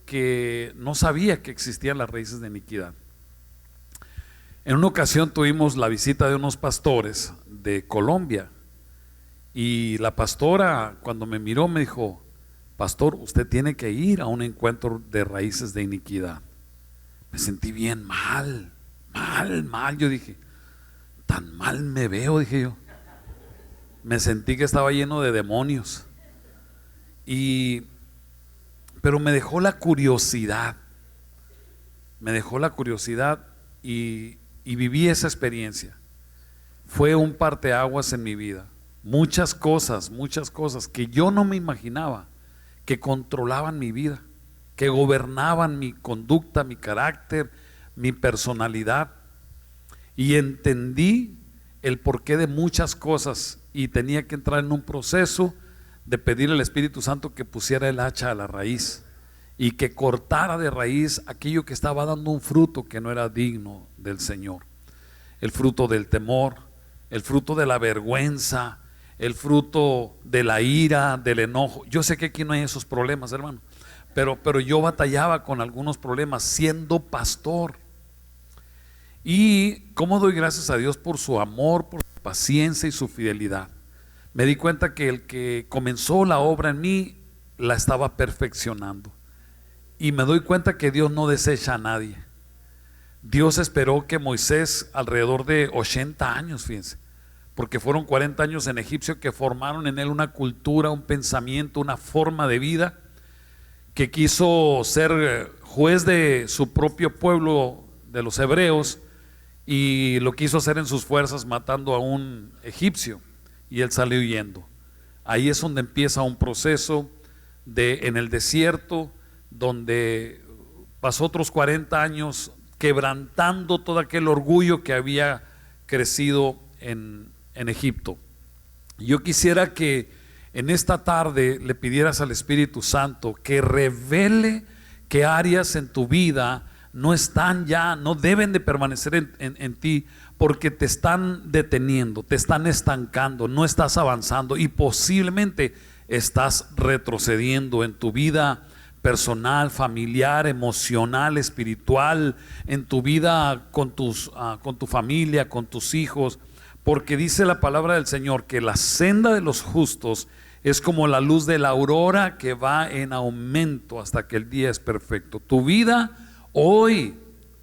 que no sabía que existían las raíces de iniquidad. En una ocasión tuvimos la visita de unos pastores de Colombia y la pastora, cuando me miró, me dijo: pastor, usted tiene que ir a un encuentro de raíces de iniquidad. Me sentí bien mal. Yo dije: tan mal me veo, dije yo. Me sentí que estaba lleno de demonios. Pero me dejó la curiosidad. Y viví esa experiencia. Fue un parteaguas en mi vida. Muchas cosas que yo no me imaginaba que controlaban mi vida, que gobernaban mi conducta, mi carácter, mi personalidad. Y entendí el porqué de muchas cosas y tenía que entrar en un proceso de pedir al Espíritu Santo que pusiera el hacha a la raíz y que cortara de raíz aquello que estaba dando un fruto que no era digno del Señor. El fruto del temor, el fruto de la vergüenza, el fruto de la ira, del enojo. Yo sé que aquí no hay esos problemas, hermano, pero yo batallaba con algunos problemas siendo pastor. Y cómo doy gracias a Dios por su amor, por su paciencia y su fidelidad. Me di cuenta que el que comenzó la obra en mí la estaba perfeccionando. Y me doy cuenta que Dios no desecha a nadie. Dios esperó que Moisés, alrededor de 80 años, fíjense, porque fueron 40 años en Egipto que formaron en él una cultura, un pensamiento, una forma de vida, que quiso ser juez de su propio pueblo, de los hebreos, y lo quiso hacer en sus fuerzas matando a un egipcio, y él salió huyendo. Ahí es donde empieza un proceso en el desierto, donde pasó otros 40 años quebrantando todo aquel orgullo que había crecido en Egipto. Yo quisiera que en esta tarde le pidieras al Espíritu Santo que revele qué áreas en tu vida no están ya, no deben de permanecer en ti, porque te están deteniendo, te están estancando, no estás avanzando y posiblemente estás retrocediendo en tu vida personal, familiar, emocional, espiritual, en tu vida con tu familia, con tus hijos. Porque dice la palabra del Señor que la senda de los justos es como la luz de la aurora que va en aumento hasta que el día es perfecto. Tu vida hoy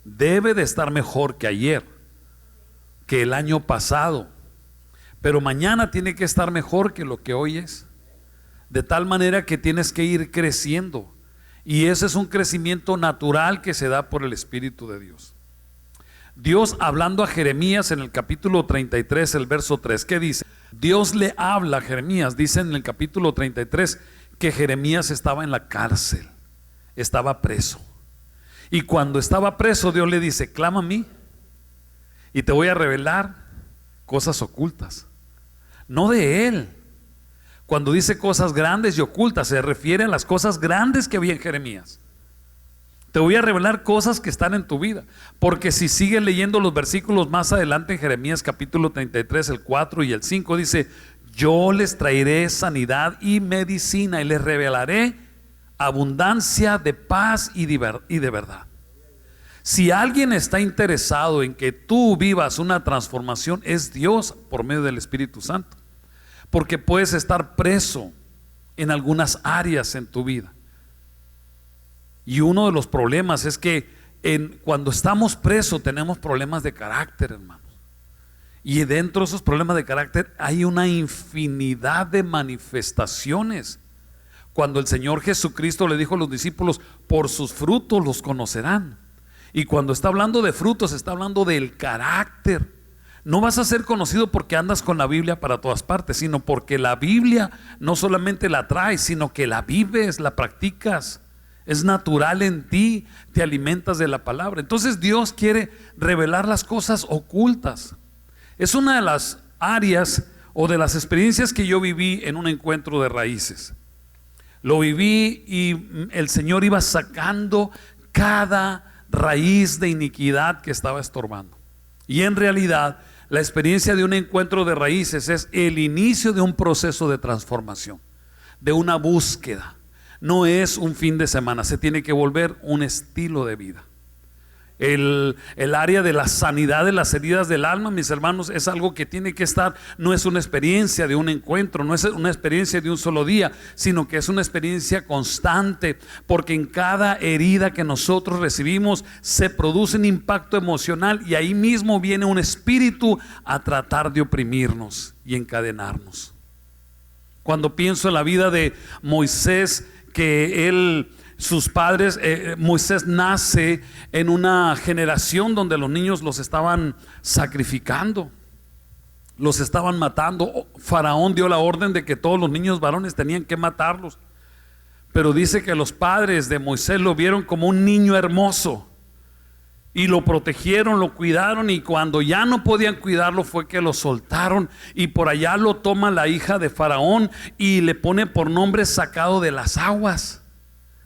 debe de estar mejor que ayer, que el año pasado, pero mañana tiene que estar mejor que lo que hoy es, de tal manera que tienes que ir creciendo, y ese es un crecimiento natural que se da por el Espíritu de Dios. Dios, hablando a Jeremías en el capítulo 33, el verso 3, ¿qué dice? Dios le habla a Jeremías, dice en el capítulo 33 que Jeremías estaba en la cárcel, estaba preso, y cuando estaba preso Dios le dice: clama a mí y te voy a revelar cosas ocultas, no de él. Cuando dice cosas grandes y ocultas, se refiere a las cosas grandes que había en Jeremías. Te voy a revelar cosas que están en tu vida, porque si sigues leyendo los versículos más adelante en Jeremías capítulo 33, el 4 y el 5, dice: yo les traeré sanidad y medicina y les revelaré abundancia de paz y de verdad. Si alguien está interesado en que tú vivas una transformación, es Dios por medio del Espíritu Santo, porque puedes estar preso en algunas áreas en tu vida. Y uno de los problemas es que cuando estamos presos tenemos problemas de carácter, hermanos. Y dentro de esos problemas de carácter hay una infinidad de manifestaciones. Cuando el Señor Jesucristo le dijo a los discípulos: por sus frutos los conocerán. Y cuando está hablando de frutos, está hablando del carácter. No vas a ser conocido porque andas con la Biblia para todas partes, sino porque la Biblia no solamente la traes, sino que la vives, la practicas. Es natural en ti, te alimentas de la palabra. Entonces Dios quiere revelar las cosas ocultas. Es una de las áreas o de las experiencias que yo viví en un encuentro de raíces. Lo viví y el Señor iba sacando cada raíz de iniquidad que estaba estorbando. Y en realidad la experiencia de un encuentro de raíces es el inicio de un proceso de transformación, de una búsqueda. no es un fin de semana, se tiene que volver un estilo de vida. El área de la sanidad de las heridas del alma, mis hermanos, es algo que tiene que estar, no es una experiencia de un encuentro, no es una experiencia de un solo día, sino que es una experiencia constante, porque en cada herida que nosotros recibimos se produce un impacto emocional, y ahí mismo viene un espíritu a tratar de oprimirnos y encadenarnos. Cuando pienso en la vida de Moisés, que sus padres, Moisés nace en una generación donde los niños los estaban sacrificando, los estaban matando. Faraón dio la orden de que todos los niños varones tenían que matarlos, pero dice que los padres de Moisés lo vieron como un niño hermoso y lo protegieron, lo cuidaron, y cuando ya no podían cuidarlo fue que lo soltaron, y por allá lo toma la hija de Faraón y le pone por nombre sacado de las aguas.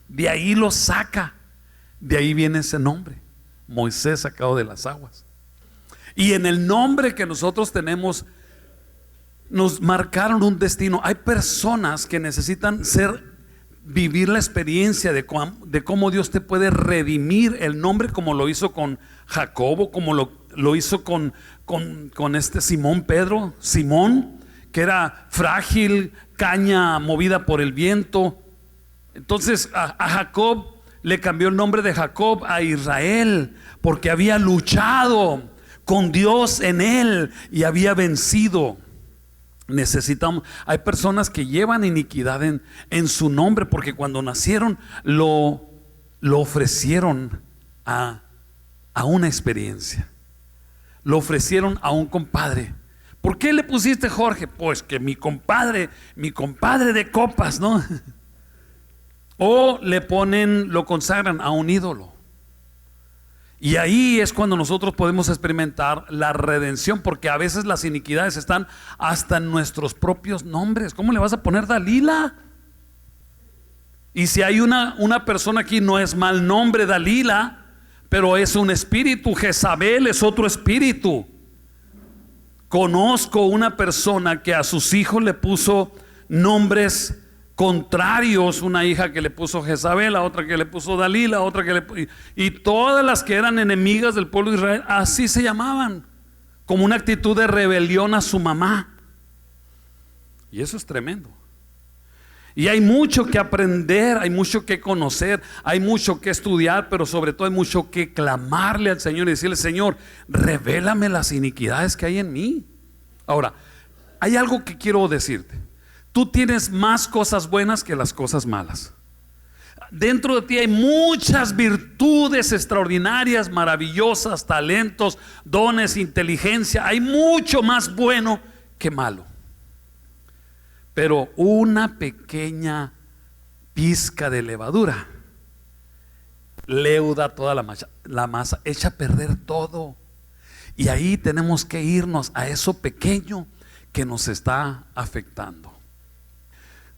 De ahí lo saca, de ahí viene ese nombre, Moisés sacado de las aguas. Y en el nombre que nosotros tenemos, nos marcaron un destino. Hay personas que necesitan vivir la experiencia de cómo Dios te puede redimir el nombre, como lo hizo con Jacobo, como lo hizo con Simón Pedro, Simón, que era frágil, caña movida por el viento. Entonces a Jacob le cambió el nombre de Jacob a Israel, porque había luchado con Dios en él y había vencido. Hay personas que llevan iniquidad en su nombre, porque cuando nacieron lo ofrecieron a una experiencia, lo ofrecieron a un compadre. ¿Por qué le pusiste Jorge? Pues que mi compadre de copas, ¿no? O lo consagran a un ídolo. Y ahí es cuando nosotros podemos experimentar la redención, porque a veces las iniquidades están hasta en nuestros propios nombres. ¿Cómo le vas a poner Dalila? Y si hay una persona aquí, no es mal nombre Dalila, pero es un espíritu. Jezabel es otro espíritu. Conozco una persona que a sus hijos le puso nombres contrarios, una hija que le puso Jezabel, a otra que le puso Dalila, otra y todas las que eran enemigas del pueblo de Israel así se llamaban, como una actitud de rebelión a su mamá. Y eso es tremendo. Y hay mucho que aprender, hay mucho que conocer, hay mucho que estudiar, pero sobre todo hay mucho que clamarle al Señor y decirle: Señor, revélame las iniquidades que hay en mí. Ahora, hay algo que quiero decirte. Tú tienes más cosas buenas que las cosas malas. Dentro de ti hay muchas virtudes extraordinarias, maravillosas, talentos, dones, inteligencia. Hay mucho más bueno que malo. Pero una pequeña pizca de levadura leuda toda la masa, echa a perder todo. Y ahí tenemos que irnos a eso pequeño que nos está afectando.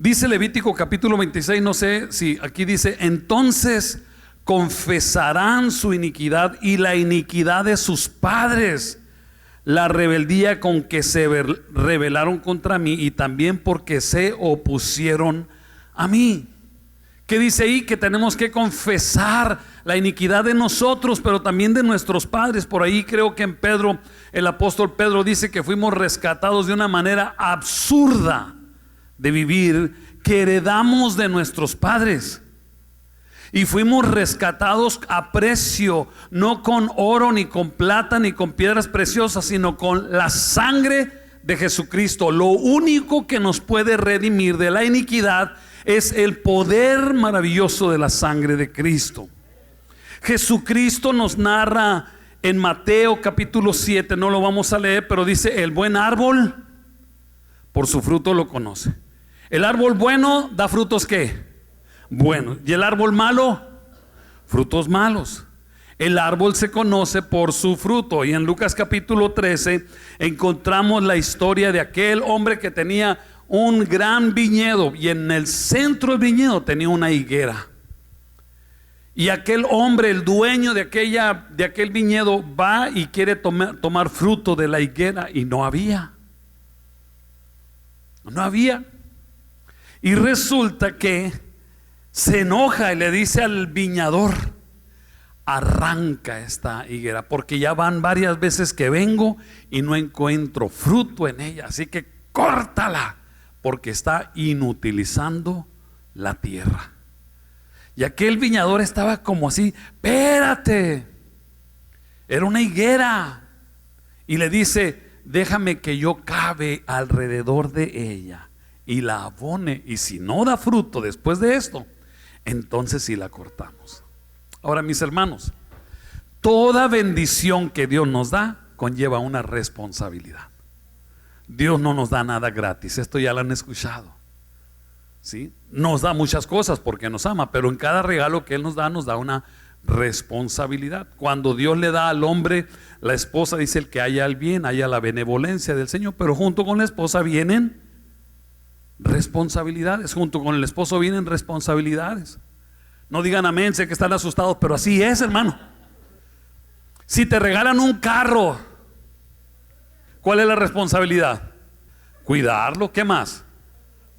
Dice Levítico capítulo 26, no sé si aquí dice: entonces confesarán su iniquidad y la iniquidad de sus padres, la rebeldía con que se rebelaron contra mí, y también porque se opusieron a mí. ¿Qué dice ahí? Que tenemos que confesar la iniquidad de nosotros, pero también de nuestros padres. Por ahí creo que en Pedro, el apóstol Pedro dice que fuimos rescatados de una manera absurda de vivir, que heredamos de nuestros padres, y fuimos rescatados a precio, no con oro, ni con plata, ni con piedras preciosas, sino con la sangre de Jesucristo. Lo único que nos puede redimir de la iniquidad es el poder maravilloso de la sangre de Cristo. Jesucristo nos narra en Mateo capítulo 7, no lo vamos a leer, pero dice: el buen árbol por su fruto lo conoce. El árbol bueno da frutos ¿qué? Buenos. Y el árbol malo, frutos malos. El árbol se conoce por su fruto. Y en Lucas capítulo 13 encontramos la historia de aquel hombre que tenía un gran viñedo, y en el centro del viñedo tenía una higuera. Y aquel hombre, el dueño de aquel viñedo, va y quiere tomar fruto de la higuera, y no había. Y resulta que se enoja y le dice al viñador: arranca esta higuera, porque ya van varias veces que vengo y no encuentro fruto en ella, así que córtala, porque está inutilizando la tierra. Y aquel viñador estaba como así: espérate, era una higuera. Y le dice: déjame que yo cabe alrededor de ella y la abone, y si no da fruto después de esto, entonces sí la cortamos. Ahora, mis hermanos, toda bendición que Dios nos da conlleva una responsabilidad. Dios no nos da nada gratis, esto ya lo han escuchado, ¿sí? Nos da muchas cosas porque nos ama, pero en cada regalo que Él nos da una responsabilidad. Cuando Dios le da al hombre la esposa, dice: el que haya el bien, haya la benevolencia del Señor. Pero junto con la esposa vienen responsabilidades, junto con el esposo vienen responsabilidades. No digan amén, sé que están asustados, pero así es, hermano. Si te regalan un carro, ¿cuál es la responsabilidad? Cuidarlo. ¿Qué más?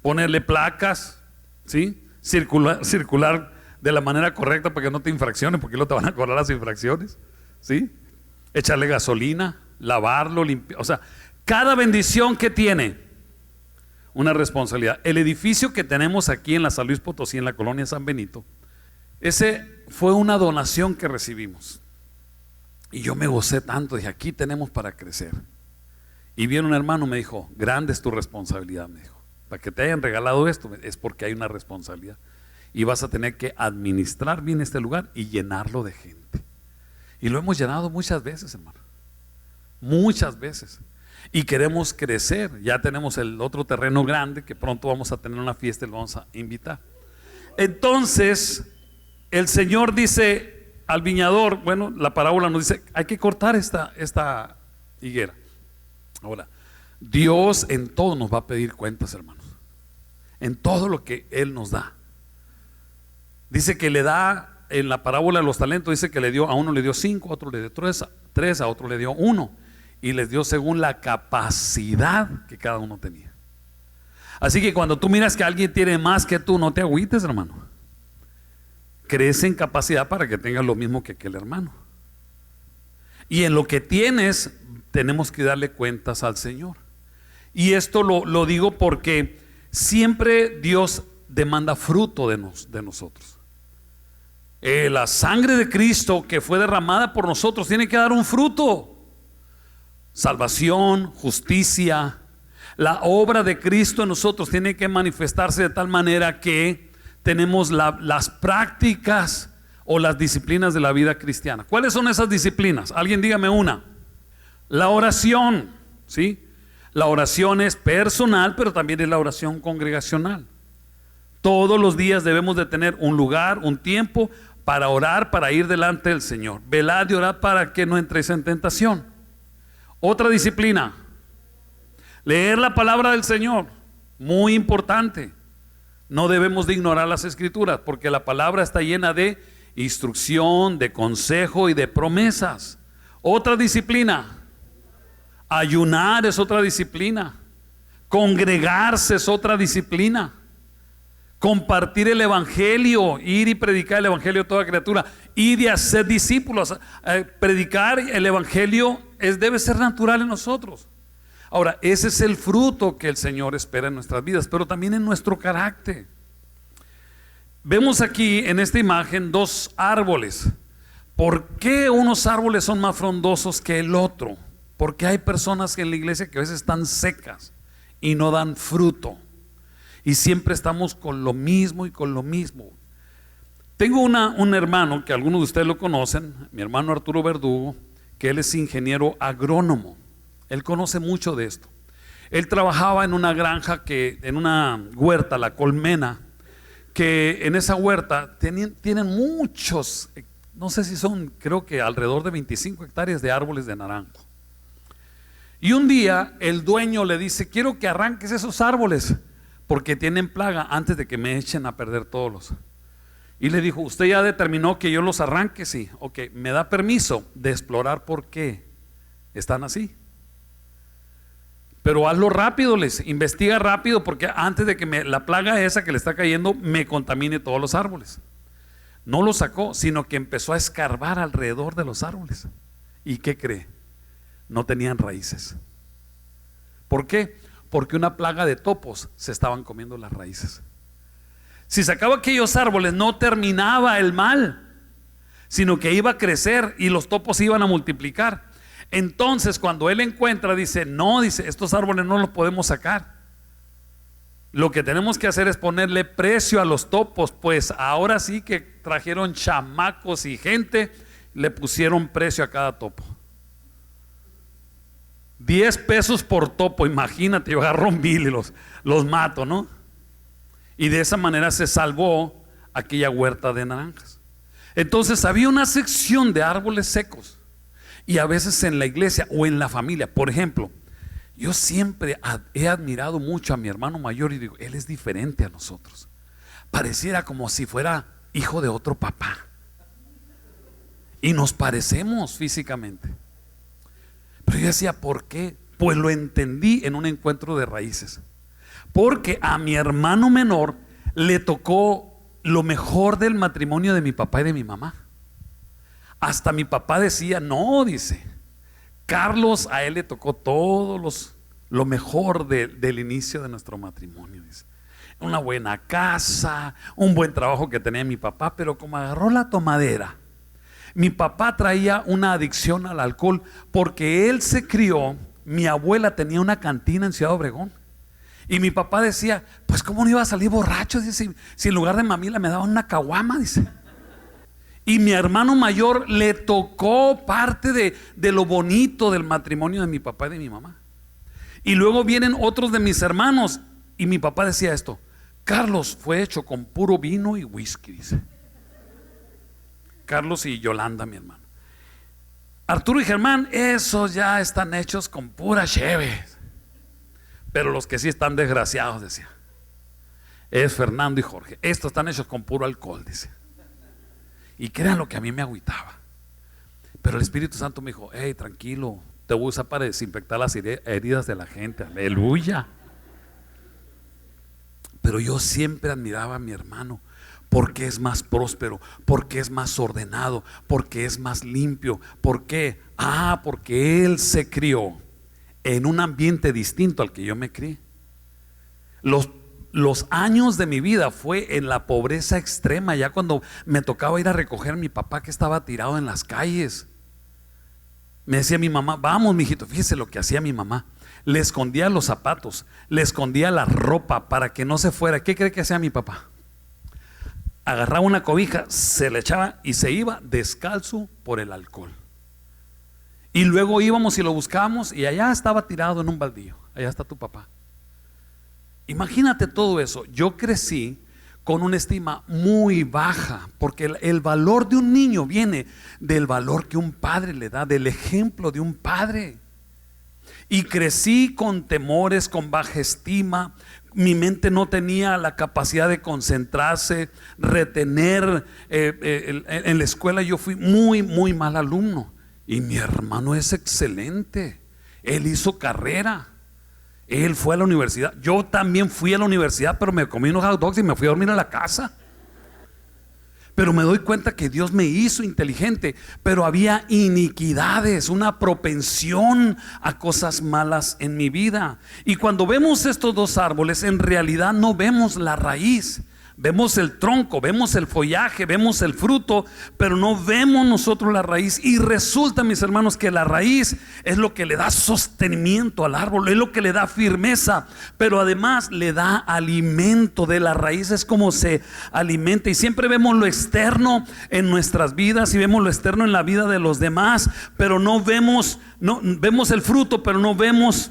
Ponerle placas, ¿sí? Circular de la manera correcta para que no te infracciones, porque no te van a cobrar las infracciones, ¿sí? Echarle gasolina, lavarlo, limpiar. O sea, cada bendición que tiene una responsabilidad. El edificio que tenemos aquí en la San Luis Potosí, en la colonia San Benito, ese fue una donación que recibimos. Y yo me gocé tanto, dije: aquí tenemos para crecer. Y viene un hermano, me dijo: grande es tu responsabilidad, me dijo. Para que te hayan regalado esto es porque hay una responsabilidad. Y vas a tener que administrar bien este lugar y llenarlo de gente. Y lo hemos llenado muchas veces, hermano. Muchas veces. Y queremos crecer. Ya tenemos el otro terreno grande que pronto vamos a tener una fiesta y lo vamos a invitar. Entonces, el Señor dice al viñador, bueno, la parábola nos dice: hay que cortar esta higuera. Ahora, Dios en todo nos va a pedir cuentas, hermanos. En todo lo que Él nos da. Dice que le da, en la parábola de los talentos, dice que a uno le dio 5, a otro le dio 3, a otro le dio 1. Y les dio según la capacidad que cada uno tenía. Así que cuando tú miras que alguien tiene más que tú, no te agüites, hermano. Crece en capacidad para que tengas lo mismo que aquel hermano. Y en lo que tienes, tenemos que darle cuentas al Señor. Y esto lo digo porque siempre Dios demanda fruto de nosotros. La sangre de Cristo que fue derramada por nosotros tiene que dar un fruto. Salvación, justicia. La obra de Cristo en nosotros tiene que manifestarse de tal manera que tenemos las prácticas o las disciplinas de la vida cristiana. ¿Cuáles son esas disciplinas? Alguien dígame una. La oración, ¿sí? La oración es personal, pero también es la oración congregacional. Todos los días debemos de tener un lugar, un tiempo para orar, para ir delante del Señor. Velad y orad para que no entréis en tentación. Otra disciplina, leer la palabra del Señor, muy importante. No debemos de ignorar las escrituras, porque la palabra está llena de instrucción, de consejo y de promesas. Otra disciplina, ayunar es otra disciplina. Congregarse es otra disciplina. Compartir el evangelio, ir y predicar el evangelio a toda criatura, ir y hacer discípulos. Predicar el evangelio debe ser natural en nosotros. Ahora, ese es el fruto que el Señor espera en nuestras vidas, pero también en nuestro carácter. Vemos aquí en esta imagen dos árboles. ¿Por qué unos árboles son más frondosos que el otro? Porque hay personas en la iglesia que a veces están secas y no dan fruto. Y siempre estamos con lo mismo y con lo mismo. Tengo un hermano que algunos de ustedes lo conocen, mi hermano Arturo Verdugo, que él es ingeniero agrónomo. Él conoce mucho de esto. Él trabajaba en una granja, en una huerta, La Colmena, que en esa huerta tienen muchos, no sé si son, creo que alrededor de 25 hectáreas de árboles de naranjo. Y un día el dueño le dice: quiero que arranques esos árboles porque tienen plaga antes de que me echen a perder todos los. Y le dijo: ¿usted ya determinó que yo los arranque? Sí. Ok, ¿me da permiso de explorar por qué están así? Pero hazlo rápido, les investiga rápido, porque antes de que la plaga esa que le está cayendo me contamine todos los árboles. No lo sacó, sino que empezó a escarbar alrededor de los árboles. ¿Y qué cree? No tenían raíces. ¿Por qué? Porque una plaga de topos se estaban comiendo las raíces. Si sacaba aquellos árboles, no terminaba el mal, sino que iba a crecer y los topos se iban a multiplicar. Entonces cuando él encuentra, dice, no, dice, estos árboles no los podemos sacar. Lo que tenemos que hacer es ponerle precio a los topos, pues ahora sí que trajeron chamacos y gente, le pusieron precio a cada topo. 10 pesos por topo, imagínate, yo agarro 1000 y los mato, ¿no? Y de esa manera se salvó aquella huerta de naranjas. Entonces había una sección de árboles secos. Y a veces en la iglesia o en la familia, por ejemplo, yo siempre he admirado mucho a mi hermano mayor y digo, él es diferente a nosotros. Pareciera como si fuera hijo de otro papá. Y nos parecemos físicamente. Pero yo decía, ¿por qué? Pues lo entendí en un encuentro de raíces. Porque a mi hermano menor le tocó lo mejor del matrimonio de mi papá y de mi mamá. Hasta mi papá decía, no, dice, Carlos, a él le tocó lo mejor del inicio de nuestro matrimonio, dice. Una buena casa, un buen trabajo que tenía mi papá, pero como agarró la tomadera, mi papá traía una adicción al alcohol porque él se crió, mi abuela tenía una cantina en Ciudad Obregón. Y mi papá decía, pues cómo no iba a salir borracho, dice, si en lugar de mamila me daban una caguama, dice. Y mi hermano mayor le tocó parte de lo bonito del matrimonio de mi papá y de mi mamá. Y luego vienen otros de mis hermanos. Y mi papá decía esto: Carlos fue hecho con puro vino y whisky, dice. Carlos y Yolanda, mi hermano. Arturo y Germán, esos ya están hechos con pura cheve. Pero los que sí están desgraciados, decía, es Fernando y Jorge. Estos están hechos con puro alcohol, dice. Y crean lo que a mí me agüitaba. Pero el Espíritu Santo me dijo, hey, tranquilo, te voy a usar para desinfectar las heridas de la gente. Aleluya. Pero yo siempre admiraba a mi hermano, porque es más próspero, porque es más ordenado, porque es más limpio. ¿Por qué? Porque él se crió en un ambiente distinto al que yo me crié. Los años de mi vida fue en la pobreza extrema, ya cuando me tocaba ir a recoger a mi papá que estaba tirado en las calles. Me decía mi mamá, vamos mijito, fíjese lo que hacía mi mamá. Le escondía los zapatos, le escondía la ropa para que no se fuera. ¿Qué cree que hacía mi papá? Agarraba una cobija, se le echaba y se iba descalzo por el alcohol. Y luego íbamos y lo buscábamos y allá estaba tirado en un baldío. Allá está tu papá. Imagínate todo eso. Yo crecí con una estima muy baja, porque el valor de un niño viene del valor que un padre le da, del ejemplo de un padre. Y crecí con temores, con baja estima. Mi mente no tenía la capacidad de concentrarse, retener. En la escuela yo fui muy, muy mal alumno. Y mi hermano es excelente. Él hizo carrera. Él fue a la universidad. Yo también fui a la universidad, pero me comí unos hot dogs y me fui a dormir a la casa. Pero me doy cuenta que Dios me hizo inteligente, pero había iniquidades, una propensión a cosas malas en mi vida. Y cuando vemos estos dos árboles, en realidad no vemos la raíz. Vemos el tronco, vemos el follaje, vemos el fruto, pero no vemos nosotros la raíz. Y resulta, mis hermanos, que la raíz es lo que le da sostenimiento al árbol, es lo que le da firmeza, pero además le da alimento. De la raíz es como se alimenta. Y siempre vemos lo externo en nuestras vidas y vemos lo externo en la vida de los demás, pero no vemos el fruto, pero no vemos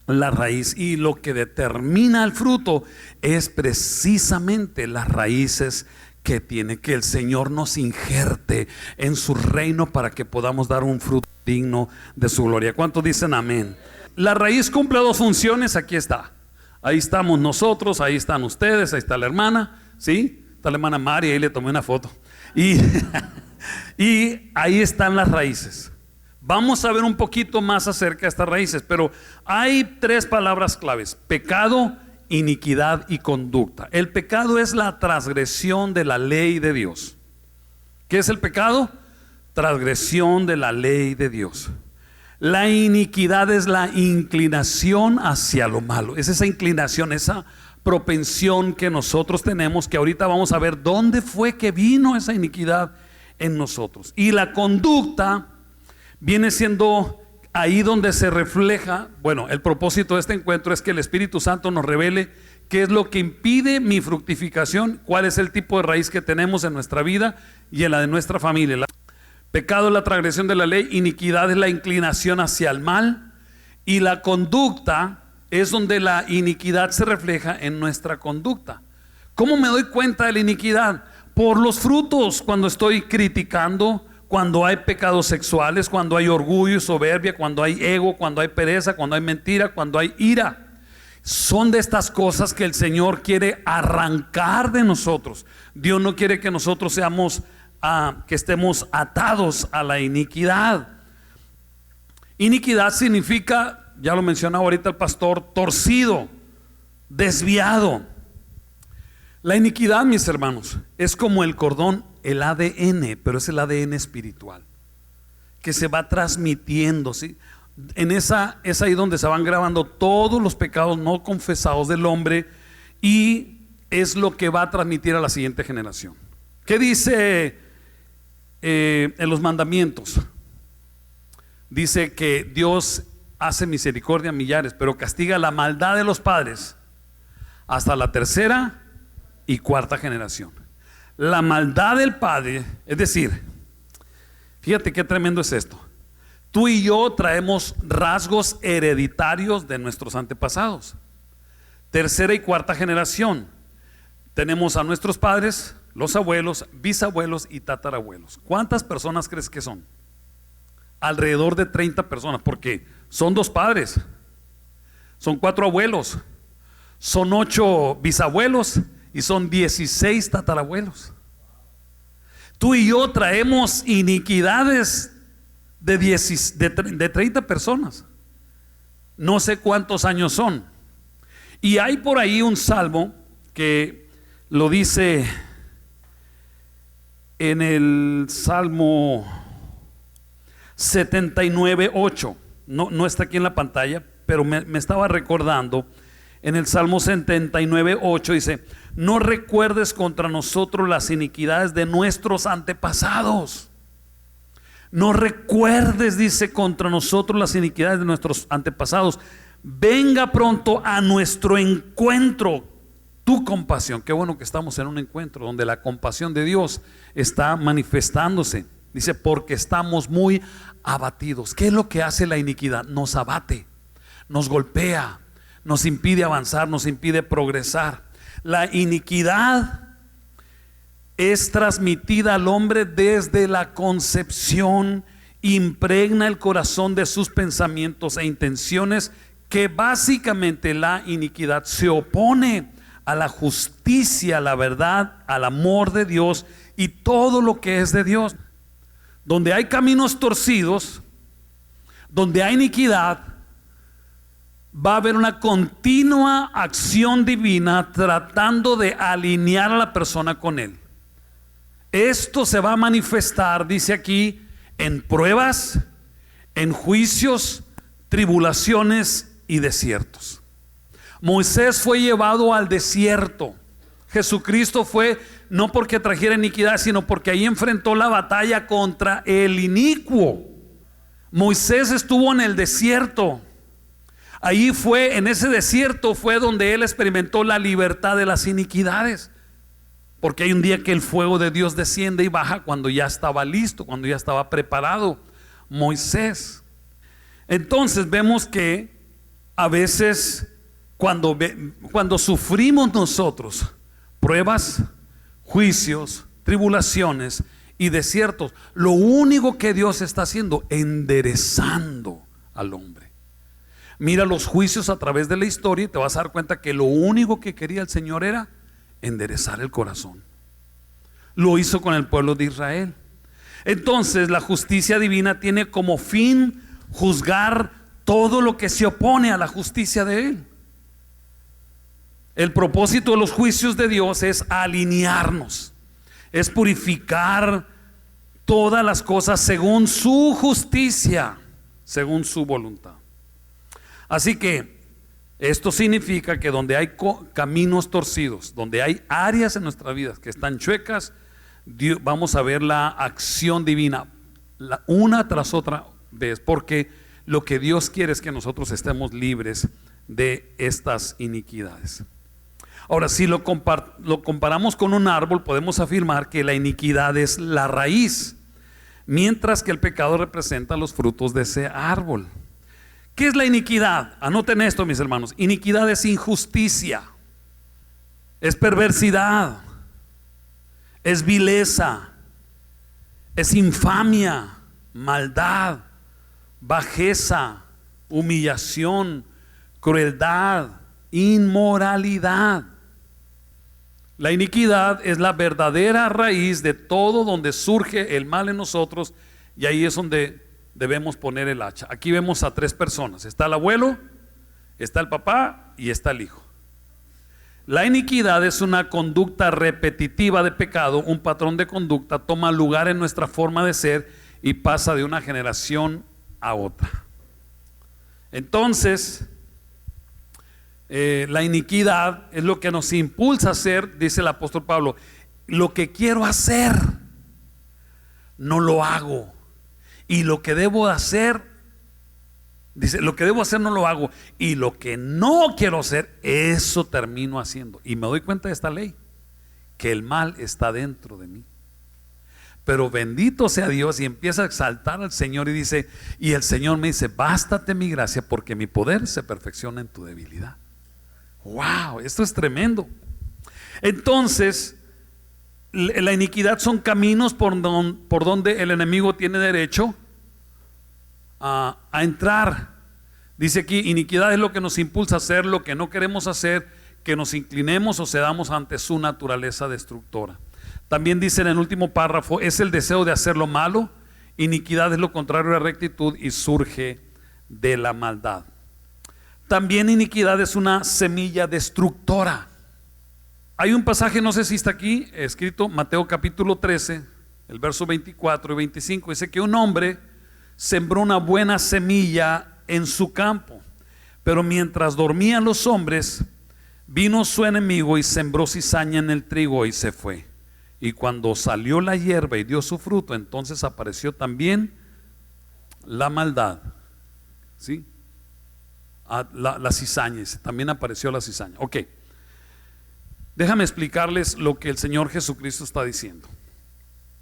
la raíz. Y lo que determina el fruto es precisamente las raíces que tiene, que el Señor nos injerte en su reino para que podamos dar un fruto digno de su gloria. ¿Cuántos dicen amén? La raíz cumple dos funciones. Aquí está, ahí estamos nosotros, ahí están ustedes, ahí está la hermana, ¿sí? Está la hermana María, ahí le tomé una foto. Y ahí están las raíces. Vamos a ver un poquito más acerca de estas raíces, pero hay tres palabras claves: pecado, iniquidad y conducta. El pecado es la transgresión de la ley de Dios. ¿Qué es el pecado? Transgresión de la ley de Dios. La iniquidad es la inclinación hacia lo malo. Es esa inclinación, esa propensión que nosotros tenemos, que ahorita vamos a ver dónde fue que vino esa iniquidad en nosotros. Y la conducta viene siendo ahí donde se refleja, bueno, el propósito de este encuentro es que el Espíritu Santo nos revele qué es lo que impide mi fructificación, cuál es el tipo de raíz que tenemos en nuestra vida y en la de nuestra familia. Pecado es la transgresión de la ley, iniquidad es la inclinación hacia el mal, y la conducta es donde la iniquidad se refleja en nuestra conducta. ¿Cómo me doy cuenta de la iniquidad? Por los frutos, cuando estoy criticando, cuando hay pecados sexuales, cuando hay orgullo y soberbia, cuando hay ego, cuando hay pereza, cuando hay mentira, cuando hay ira. Son de estas cosas que el Señor quiere arrancar de nosotros. Dios no quiere que nosotros seamos, que estemos atados a la iniquidad. Iniquidad significa, ya lo mencionaba ahorita el pastor, torcido, desviado. La iniquidad, mis hermanos, es como el cordón, el ADN, pero es el ADN espiritual que se va transmitiendo, ¿sí? Es ahí donde se van grabando todos los pecados no confesados del hombre, y es lo que va a transmitir a la siguiente generación. ¿Qué dice en los mandamientos? Dice que Dios hace misericordia a millares, pero castiga la maldad de los padres hasta la tercera y cuarta generación. La maldad del padre, es decir, fíjate qué tremendo es esto. Tú y yo traemos rasgos hereditarios de nuestros antepasados. Tercera y cuarta generación. Tenemos a nuestros padres, los abuelos, bisabuelos y tatarabuelos. ¿Cuántas personas crees que son? Alrededor de 30 personas, porque son 2 padres, son 4 abuelos, son 8 bisabuelos y son 16 tatarabuelos. Tú y yo traemos iniquidades de 30 personas. No sé cuántos años son. Y hay por ahí un salmo que lo dice en el Salmo 79:8. No está aquí en la pantalla, pero me estaba recordando. En el Salmo 79:8 dice: no recuerdes contra nosotros las iniquidades de nuestros antepasados. No recuerdes, dice, contra nosotros las iniquidades de nuestros antepasados. Venga pronto a nuestro encuentro tu compasión. Qué bueno que estamos en un encuentro donde la compasión de Dios está manifestándose. Dice, porque estamos muy abatidos. ¿Qué es lo que hace la iniquidad? Nos abate, nos golpea, nos impide avanzar, nos impide progresar. La iniquidad es transmitida al hombre desde la concepción, impregna el corazón de sus pensamientos e intenciones, que básicamente la iniquidad se opone a la justicia, a la verdad, al amor de Dios y todo lo que es de Dios. Donde hay caminos torcidos, donde hay iniquidad, va a haber una continua acción divina tratando de alinear a la persona con Él. Esto se va a manifestar, dice aquí, en pruebas, en juicios, tribulaciones y desiertos. Moisés fue llevado al desierto. Jesucristo fue no porque trajera iniquidad, sino porque ahí enfrentó la batalla contra el inicuo. Moisés estuvo en el desierto. Ahí fue, en ese desierto fue donde él experimentó la libertad de las iniquidades. Porque hay un día que el fuego de Dios desciende y baja cuando ya estaba listo, cuando ya estaba preparado Moisés. Entonces vemos que a veces cuando sufrimos nosotros pruebas, juicios, tribulaciones y desiertos, lo único que Dios está haciendo, enderezando al hombre. Mira los juicios a través de la historia y te vas a dar cuenta que lo único que quería el Señor era enderezar el corazón. Lo hizo con el pueblo de Israel. Entonces la justicia divina tiene como fin juzgar todo lo que se opone a la justicia de Él. El propósito de los juicios de Dios es alinearnos, es purificar todas las cosas según su justicia, según su voluntad. Así que esto significa que donde hay caminos torcidos, donde hay áreas en nuestras vidas que están chuecas, vamos a ver la acción divina una tras otra vez, porque lo que Dios quiere es que nosotros estemos libres de estas iniquidades. Ahora, si lo comparamos con un árbol, podemos afirmar que la iniquidad es la raíz, mientras que el pecado representa los frutos de ese árbol. ¿Qué es la iniquidad? Anoten esto, mis hermanos. Iniquidad es injusticia, es perversidad, es vileza, es infamia, maldad, bajeza, humillación, crueldad, inmoralidad. La iniquidad es la verdadera raíz de todo donde surge el mal en nosotros, y ahí es donde debemos poner el hacha. Aquí vemos a tres personas: está el abuelo, está el papá y está el hijo. La iniquidad es una conducta repetitiva de pecado, un patrón de conducta, toma lugar en nuestra forma de ser y pasa de una generación a otra. Entonces, la iniquidad es lo que nos impulsa a hacer, dice el apóstol Pablo: lo que quiero hacer, no lo hago. Y lo que debo hacer, dice, lo que debo hacer no lo hago. Y lo que no quiero hacer, eso termino haciendo. Y me doy cuenta de esta ley, que el mal está dentro de mí. Pero bendito sea Dios, y empieza a exaltar al Señor y dice, y el Señor me dice: bástate mi gracia, porque mi poder se perfecciona en tu debilidad. Wow, esto es tremendo. Entonces, la iniquidad son caminos por donde el enemigo tiene derecho a entrar. Dice aquí: iniquidad es lo que nos impulsa a hacer lo que no queremos hacer, que nos inclinemos o cedamos ante su naturaleza destructora. También dice en el último párrafo: es el deseo de hacer lo malo. Iniquidad es lo contrario a rectitud y surge de la maldad. También iniquidad es una semilla destructora. Hay un pasaje, no sé si está aquí escrito, Mateo capítulo 13, el verso 24 y 25. Dice que un hombre sembró una buena semilla en su campo, pero mientras dormían los hombres, vino su enemigo y sembró cizaña en el trigo y se fue. Y cuando salió la hierba y dio su fruto, entonces apareció también la maldad. ¿Sí? La cizaña, también apareció la cizaña. Ok, déjame explicarles lo que el Señor Jesucristo está diciendo.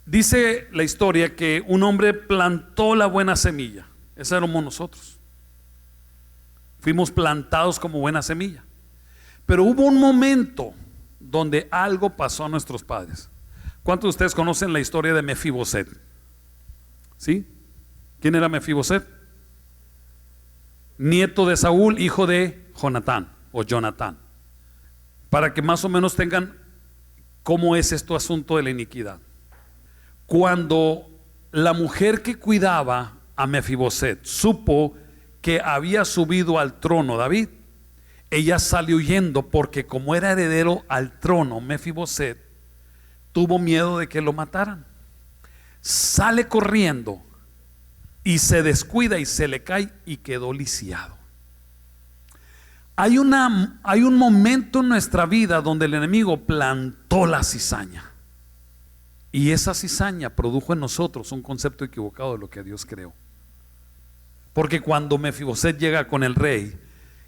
Dice la historia que un hombre plantó la buena semilla. Esa éramos nosotros. Fuimos plantados como buena semilla. Pero hubo un momento donde algo pasó a nuestros padres. ¿Cuántos de ustedes conocen la historia de Mefiboset? ¿Sí? ¿Quién era Mefiboset? Nieto de Saúl, hijo de Jonatán o Jonatán. Para que más o menos tengan cómo es este asunto de la iniquidad. Cuando la mujer que cuidaba a Mefiboset supo que había subido al trono David, ella salió huyendo, porque como era heredero al trono, Mefiboset tuvo miedo de que lo mataran. Sale corriendo y se descuida y se le cae y quedó lisiado. Hay un momento en nuestra vida donde el enemigo plantó la cizaña, y esa cizaña produjo en nosotros un concepto equivocado de lo que Dios creó. Porque cuando Mefiboset llega con el rey,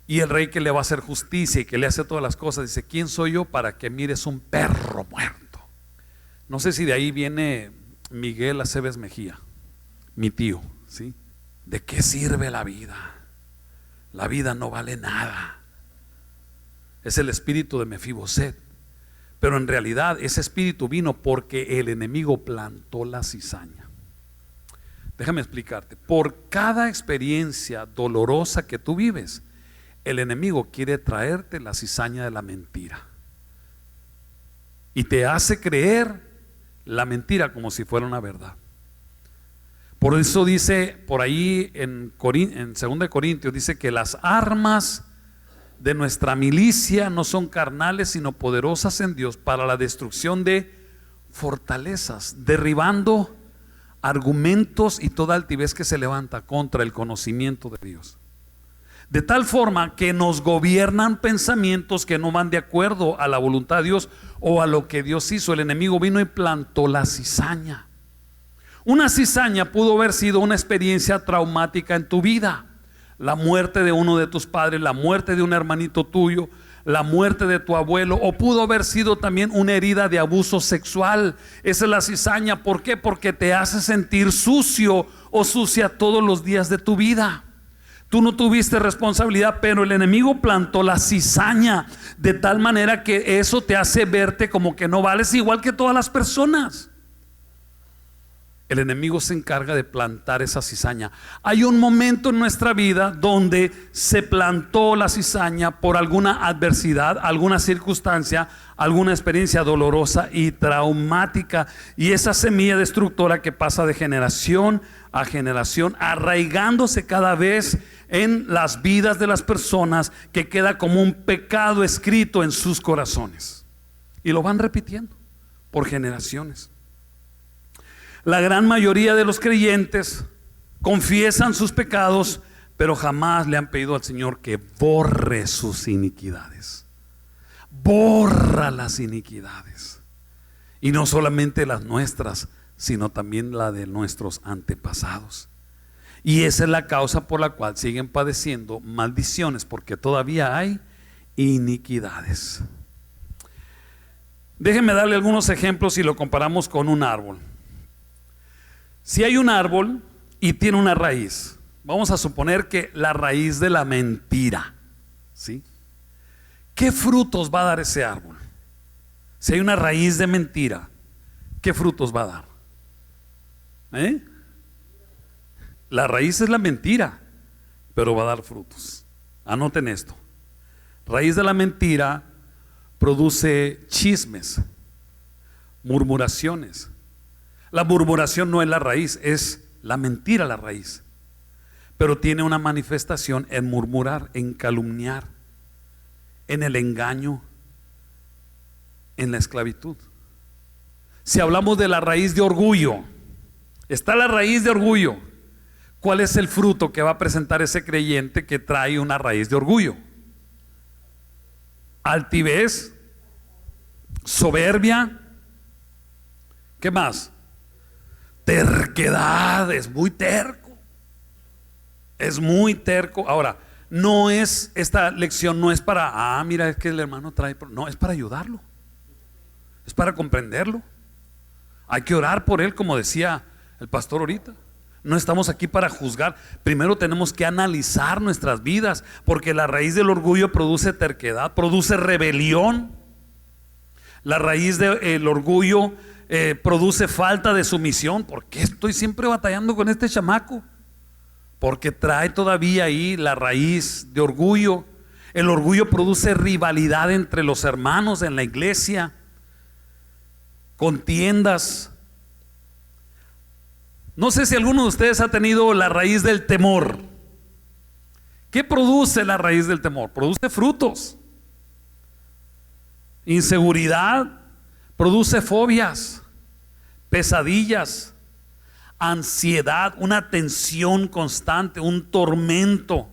y el rey que le va a hacer justicia y que le hace todas las cosas, dice: ¿quién soy yo para que mires un perro muerto? No sé si de ahí viene Miguel Aceves Mejía, mi tío, ¿sí? ¿De qué sirve la vida? La vida no vale nada. Es el espíritu de Mefiboset. Pero en realidad ese espíritu vino porque el enemigo plantó la cizaña. Déjame explicarte. Por cada experiencia dolorosa que tú vives, el enemigo quiere traerte la cizaña de la mentira, y te hace creer la mentira como si fuera una verdad. Por eso dice por ahí en 2 Corintios, dice que las armas de nuestra milicia no son carnales, sino poderosas en Dios para la destrucción de fortalezas, derribando argumentos y toda altivez que se levanta contra el conocimiento de Dios. De tal forma que nos gobiernan pensamientos que no van de acuerdo a la voluntad de Dios o a lo que Dios hizo. El enemigo vino y plantó la cizaña. Una cizaña pudo haber sido una experiencia traumática en tu vida. La muerte de uno de tus padres, la muerte de un hermanito tuyo, la muerte de tu abuelo, o pudo haber sido también una herida de abuso sexual. Esa es la cizaña. ¿Por qué? Porque te hace sentir sucio o sucia todos los días de tu vida. Tú no tuviste responsabilidad, pero el enemigo plantó la cizaña de tal manera que eso te hace verte como que no vales, igual que todas las personas. El enemigo se encarga de plantar esa cizaña. Hay un momento en nuestra vida donde se plantó la cizaña por alguna adversidad, alguna circunstancia, alguna experiencia dolorosa y traumática, y esa semilla destructora que pasa de generación a generación, arraigándose cada vez en las vidas de las personas, que queda como un pecado escrito en sus corazones, y lo van repitiendo por generaciones. La gran mayoría de los creyentes confiesan sus pecados, pero jamás le han pedido al Señor que borre sus iniquidades. Borra las iniquidades, y no solamente las nuestras, sino también la de nuestros antepasados. Y esa es la causa por la cual siguen padeciendo maldiciones, porque todavía hay iniquidades. Déjenme darle algunos ejemplos y lo comparamos con un árbol. Si hay un árbol y tiene una raíz, vamos a suponer que la raíz de la mentira, ¿sí? ¿Qué frutos va a dar ese árbol? Si hay una raíz de mentira, ¿qué frutos va a dar? La raíz es la mentira, pero va a dar frutos. Anoten esto: raíz de la mentira produce chismes, murmuraciones. La murmuración no es la raíz, es la mentira la raíz, pero tiene una manifestación en murmurar, en calumniar, en el engaño, en la esclavitud. Si hablamos de la raíz de orgullo, está la raíz de orgullo. ¿Cuál es el fruto que va a presentar ese creyente que trae una raíz de orgullo? Altivez, soberbia. ¿Qué más? Terquedad. Es muy terco. Es muy terco. Ahora, no es, esta lección no es para, mira, es que el hermano trae, no, es para ayudarlo, es para comprenderlo. Hay que orar por él, como decía el pastor ahorita. No estamos aquí para juzgar. Primero tenemos que analizar nuestras vidas, porque la raíz del orgullo produce terquedad, produce rebelión. La raíz del orgullo produce falta de sumisión. ¿Por qué estoy siempre batallando con este chamaco? Porque trae todavía ahí la raíz de orgullo. El orgullo produce rivalidad entre los hermanos en la iglesia, contiendas. No sé si alguno de ustedes ha tenido la raíz del temor. ¿Qué produce la raíz del temor? Produce frutos. Inseguridad, produce fobias, pesadillas, ansiedad, una tensión constante, un tormento.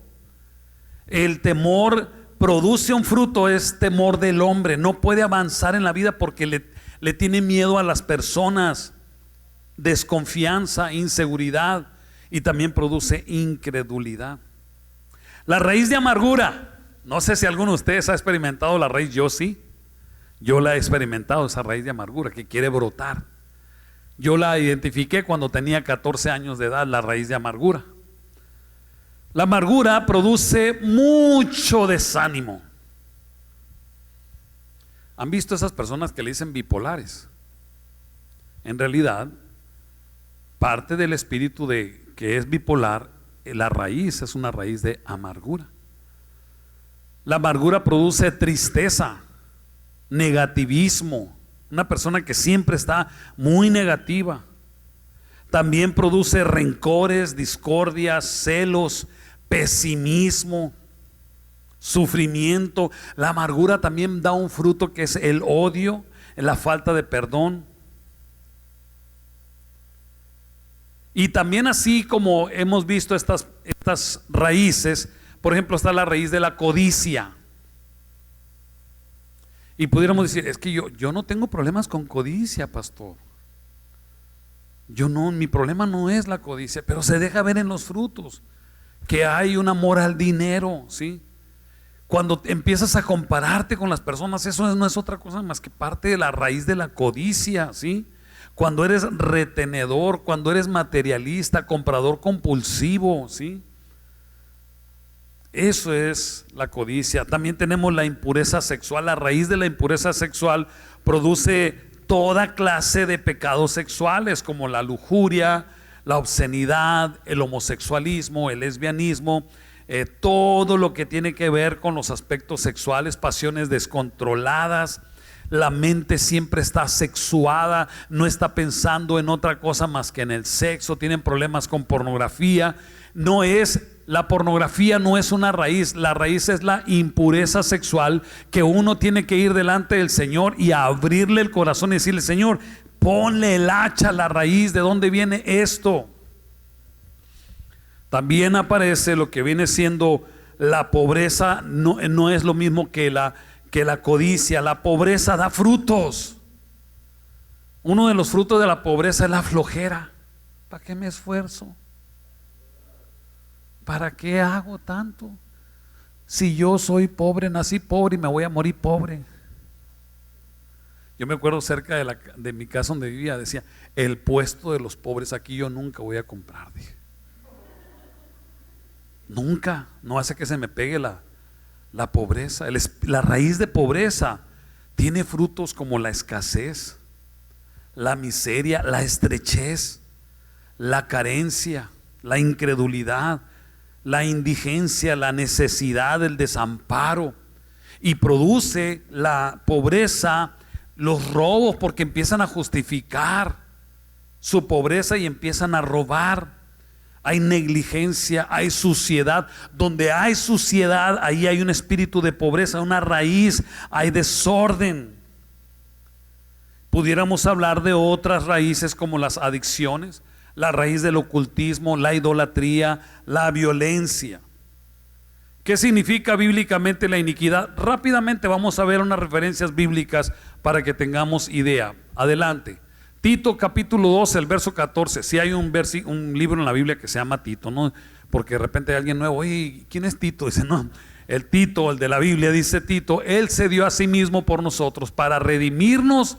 El temor produce un fruto, es temor del hombre. No puede avanzar en la vida porque le tiene miedo a las personas, desconfianza, inseguridad, y también produce incredulidad. La raíz de amargura, no sé si alguno de ustedes ha experimentado la raíz. Yo sí, yo la he experimentado, esa raíz de amargura que quiere brotar. Yo la identifiqué cuando tenía 14 años de edad, la raíz de amargura. La amargura produce mucho desánimo. ¿Han visto esas personas que le dicen bipolares? En realidad, parte del espíritu de que es bipolar, la raíz es una raíz de amargura. La amargura produce tristeza, negativismo, una persona que siempre está muy negativa. También produce rencores, discordias, celos, pesimismo, sufrimiento. La amargura también da un fruto que es el odio, la falta de perdón. Y también, así como hemos visto estas raíces, por ejemplo, está la raíz de la codicia. Y pudiéramos decir, es que yo no tengo problemas con codicia, pastor. Mi problema no es la codicia, pero se deja ver en los frutos que hay un amor al dinero, ¿sí? Cuando empiezas a compararte con las personas, eso no es otra cosa más que parte de la raíz de la codicia, ¿sí? Cuando eres retenedor, cuando eres materialista, comprador compulsivo, ¿sí? Eso es la codicia. También tenemos la impureza sexual. La raíz de la impureza sexual produce toda clase de pecados sexuales, como la lujuria, la obscenidad, el homosexualismo, el lesbianismo, todo lo que tiene que ver con los aspectos sexuales, pasiones descontroladas. La mente siempre está sexuada, no está pensando en otra cosa más que en el sexo. Tienen problemas con pornografía. La pornografía no es una raíz. La raíz es la impureza sexual, que uno tiene que ir delante del Señor y abrirle el corazón y decirle: Señor, ponle el hacha a la raíz. ¿De dónde viene esto? También aparece lo que viene siendo la pobreza. No es lo mismo que la codicia. La pobreza da frutos. Uno de los frutos de la pobreza es la flojera. ¿Para qué me esfuerzo? ¿Para qué hago tanto? Si yo soy pobre, nací pobre y me voy a morir pobre. Yo me acuerdo cerca de mi casa donde vivía, decía: el puesto de los pobres aquí yo nunca voy a comprar, dije. Nunca, no hace que se me pegue la pobreza. La raíz de pobreza tiene frutos como la escasez, la miseria, la estrechez, la carencia, la incredulidad, la indigencia, la necesidad, el desamparo. Y produce la pobreza los robos, porque empiezan a justificar su pobreza y empiezan a robar. Hay negligencia, hay suciedad. Donde hay suciedad, ahí hay un espíritu de pobreza, una raíz, hay desorden. Pudiéramos hablar de otras raíces como las adicciones, la raíz del ocultismo, la idolatría, la violencia. ¿Qué significa bíblicamente la iniquidad? Rápidamente vamos a ver unas referencias bíblicas para que tengamos idea. Adelante. Tito capítulo 12, el verso 14. Si hay un libro en la Biblia que se llama Tito, ¿no? Porque de repente hay alguien nuevo: oye, ¿quién es Tito? Dice: no, el Tito, el de la Biblia, dice Tito: él se dio a sí mismo por nosotros para redimirnos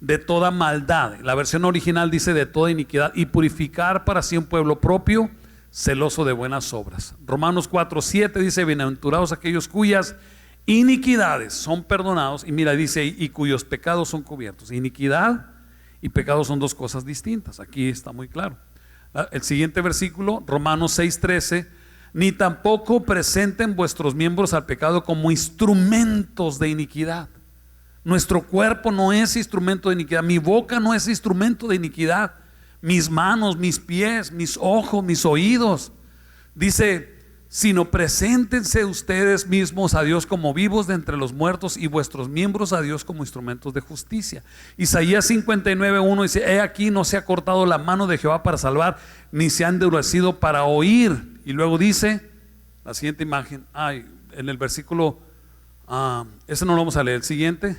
de toda maldad. La versión original dice: de toda iniquidad, y purificar para sí un pueblo propio, celoso de buenas obras. Romanos 4:7 dice: bienaventurados aquellos cuyas iniquidades son perdonados. Y mira, dice: y cuyos pecados son cubiertos. Iniquidad y pecado son dos cosas distintas. Aquí está muy claro. El siguiente versículo, Romanos 6:13: ni tampoco presenten vuestros miembros al pecado como instrumentos de iniquidad. Nuestro cuerpo no es instrumento de iniquidad. Mi boca no es instrumento de iniquidad. Mis manos, mis pies, mis ojos, mis oídos. Dice: sino preséntense ustedes mismos a Dios como vivos de entre los muertos, y vuestros miembros a Dios como instrumentos de justicia. Isaías 59:1 dice: he aquí, no se ha cortado la mano de Jehová para salvar, ni se ha endurecido para oír. Y luego dice la siguiente imagen, en el versículo, ese no lo vamos a leer, el siguiente.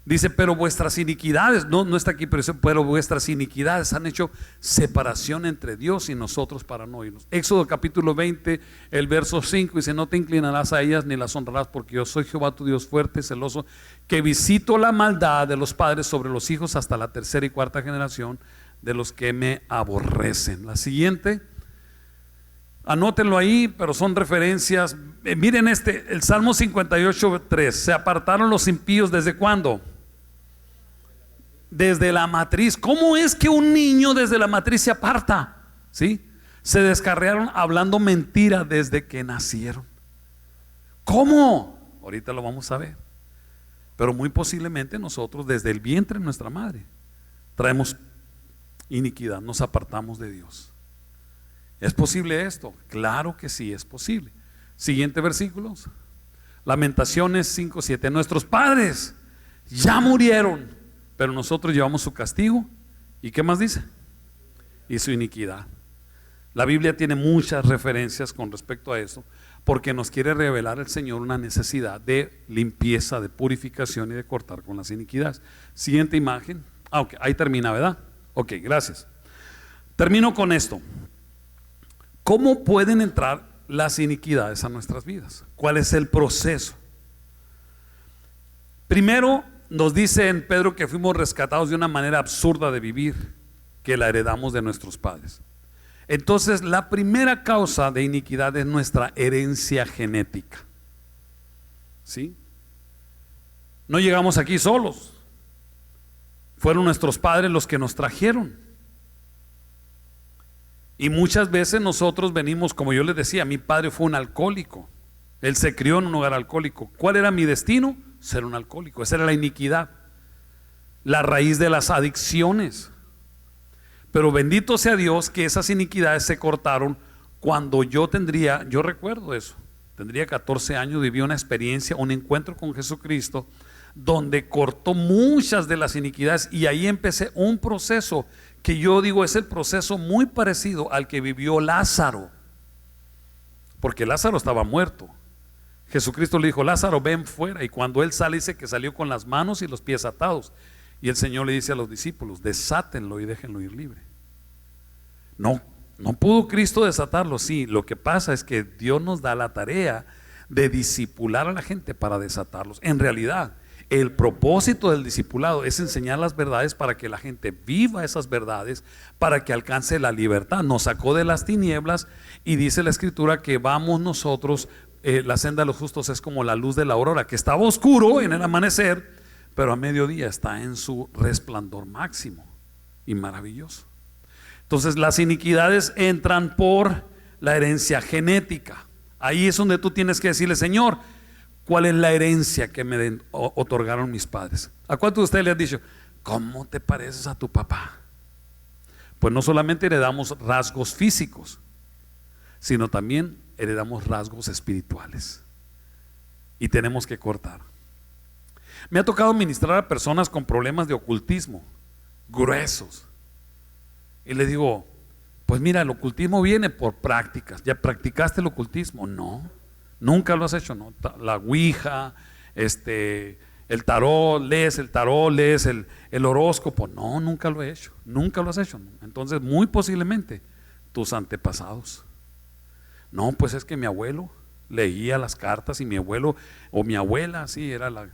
Dice: pero vuestras iniquidades, no está aquí, pero vuestras iniquidades han hecho separación entre Dios y nosotros para no oírnos. Éxodo capítulo 20, el verso 5 dice: no te inclinarás a ellas ni las honrarás, porque yo soy Jehová tu Dios fuerte, celoso, que visito la maldad de los padres sobre los hijos hasta la tercera y cuarta generación de los que me aborrecen. La siguiente, anótenlo ahí, pero son referencias. Miren el Salmo 58:3: se apartaron los impíos, ¿desde cuándo? Desde la matriz. ¿Cómo es que un niño desde la matriz se aparta? ¿Sí? Se descarriaron hablando mentira desde que nacieron. ¿Cómo? Ahorita lo vamos a ver. Pero muy posiblemente nosotros desde el vientre de nuestra madre traemos iniquidad, nos apartamos de Dios. ¿Es posible esto? Claro que sí, es posible. Siguiente versículos. Lamentaciones 5:7. Nuestros padres ya murieron, pero nosotros llevamos su castigo. ¿Y qué más dice? Y su iniquidad. La Biblia tiene muchas referencias con respecto a eso, porque nos quiere revelar el Señor una necesidad de limpieza, de purificación y de cortar con las iniquidades. Siguiente imagen. Ok, ahí termina, ¿verdad? Ok, gracias. Termino con esto. ¿Cómo pueden entrar las iniquidades a nuestras vidas? ¿Cuál es el proceso? Primero nos dice en Pedro que fuimos rescatados de una manera absurda de vivir, que la heredamos de nuestros padres. Entonces la primera causa de iniquidad es nuestra herencia genética. ¿Sí? No llegamos aquí solos. Fueron nuestros padres los que nos trajeron. Y muchas veces nosotros venimos, como yo les decía, mi padre fue un alcohólico. Él se crió en un hogar alcohólico. ¿Cuál era mi destino? Ser un alcohólico. Esa era la iniquidad, la raíz de las adicciones. Pero bendito sea Dios que esas iniquidades se cortaron cuando yo recuerdo eso, tendría 14 años, viví una experiencia, un encuentro con Jesucristo, donde cortó muchas de las iniquidades, y ahí empecé un proceso que yo digo es el proceso muy parecido al que vivió Lázaro, porque Lázaro estaba muerto. Jesucristo le dijo: Lázaro, ven fuera, y cuando él sale dice que salió con las manos y los pies atados, y el Señor le dice a los discípulos: desátenlo y déjenlo ir libre. No pudo Cristo desatarlo. Sí, lo que pasa es que Dios nos da la tarea de discipular a la gente para desatarlos. En realidad, el propósito del discipulado es enseñar las verdades para que la gente viva esas verdades, para que alcance la libertad. Nos sacó de las tinieblas, y dice la Escritura que vamos nosotros, la senda de los justos es como la luz de la aurora, que estaba oscuro en el amanecer, pero a mediodía está en su resplandor máximo y maravilloso. Entonces las iniquidades entran por la herencia genética. Ahí es donde tú tienes que decirle: Señor, ¿cuál es la herencia que me otorgaron mis padres? ¿A cuántos de ustedes le han dicho: ¿cómo te pareces a tu papá? Pues no solamente heredamos rasgos físicos, sino también heredamos rasgos espirituales, y tenemos que cortar. Me ha tocado ministrar a personas con problemas de ocultismo gruesos, y le digo: pues mira, el ocultismo viene por prácticas. ¿Ya practicaste el ocultismo? No, nunca lo has hecho. No, la ouija, el tarot, lees el horóscopo. No, nunca lo he hecho. Nunca lo has hecho. Entonces muy posiblemente tus antepasados. No, pues es que mi abuelo leía las cartas, y mi abuelo o mi abuela, sí, era la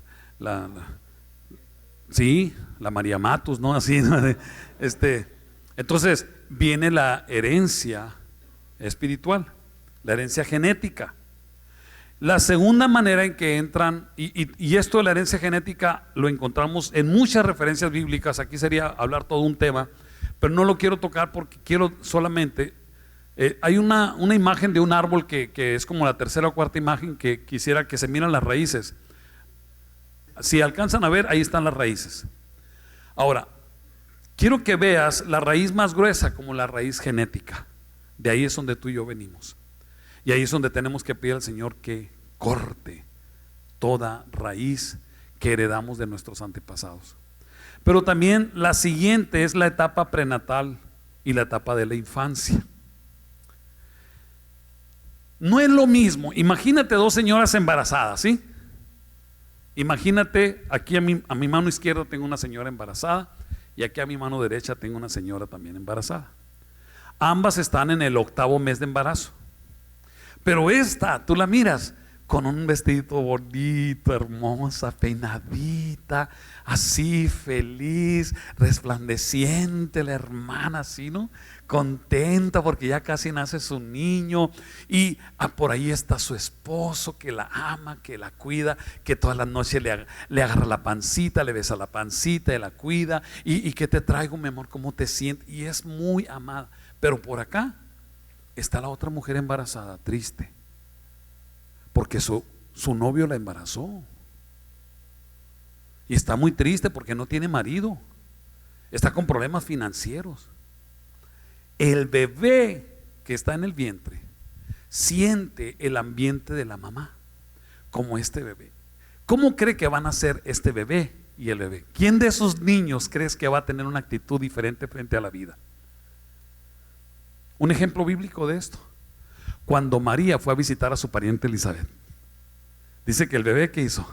María Matus, ¿no? Así, ¿no? Entonces viene la herencia espiritual, la herencia genética. La segunda manera en que entran, y esto de la herencia genética lo encontramos en muchas referencias bíblicas. Aquí sería hablar todo un tema, pero no lo quiero tocar porque quiero solamente, hay una imagen de un árbol que es como la tercera o cuarta imagen, que quisiera que se miran las raíces. Si alcanzan a ver, ahí están las raíces. Ahora, quiero que veas la raíz más gruesa como la raíz genética. De ahí es donde tú y yo venimos. Y ahí es donde tenemos que pedir al Señor que corte toda raíz que heredamos de nuestros antepasados. Pero también la siguiente es la etapa prenatal y la etapa de la infancia. No es lo mismo. Imagínate dos señoras embarazadas, ¿sí? Imagínate, aquí a mi mano izquierda tengo una señora embarazada, y aquí a mi mano derecha tengo una señora también embarazada. Ambas están en el 8º mes de embarazo. Pero esta, tú la miras con un vestidito bonito, hermosa, peinadita, así feliz, resplandeciente, la hermana así, ¿no? Contenta porque ya casi nace su niño, y por ahí está su esposo que la ama, que la cuida, que todas las noches le agarra la pancita, le besa la pancita y la cuida, y que te traigo, mi amor, ¿cómo te sientes? Y es muy amada. Pero por acá está la otra mujer embarazada, triste, porque su novio la embarazó, y está muy triste porque no tiene marido, está con problemas financieros, El bebé que está en el vientre siente el ambiente de la mamá, como este bebé. ¿Cómo cree que van a ser este bebé y el bebé? ¿Quién de esos niños crees que va a tener una actitud diferente frente a la vida? Un ejemplo bíblico de esto: cuando María fue a visitar a su pariente Elizabeth, dice que el bebé, ¿qué hizo?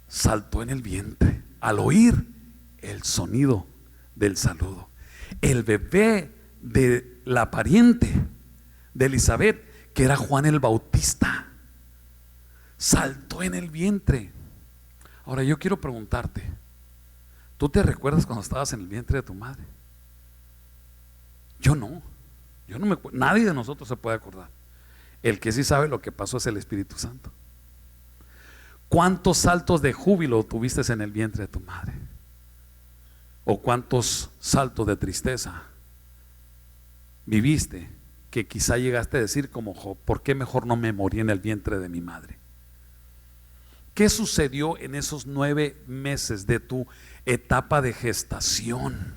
Saltó en el vientre al oír el sonido del saludo. El bebé de la pariente de Elizabeth, que era Juan el Bautista, saltó en el vientre. Ahora yo quiero preguntarte, ¿tú te recuerdas cuando estabas en el vientre de tu madre? Yo no me, nadie de nosotros se puede acordar. El que sí sabe lo que pasó es el Espíritu Santo. ¿Cuántos saltos de júbilo tuviste en el vientre de tu madre? ¿O cuántos saltos de tristeza viviste que quizá llegaste a decir como Job: ¿por qué mejor no me morí en el vientre de mi madre? ¿Qué sucedió en esos 9 meses de tu etapa de gestación?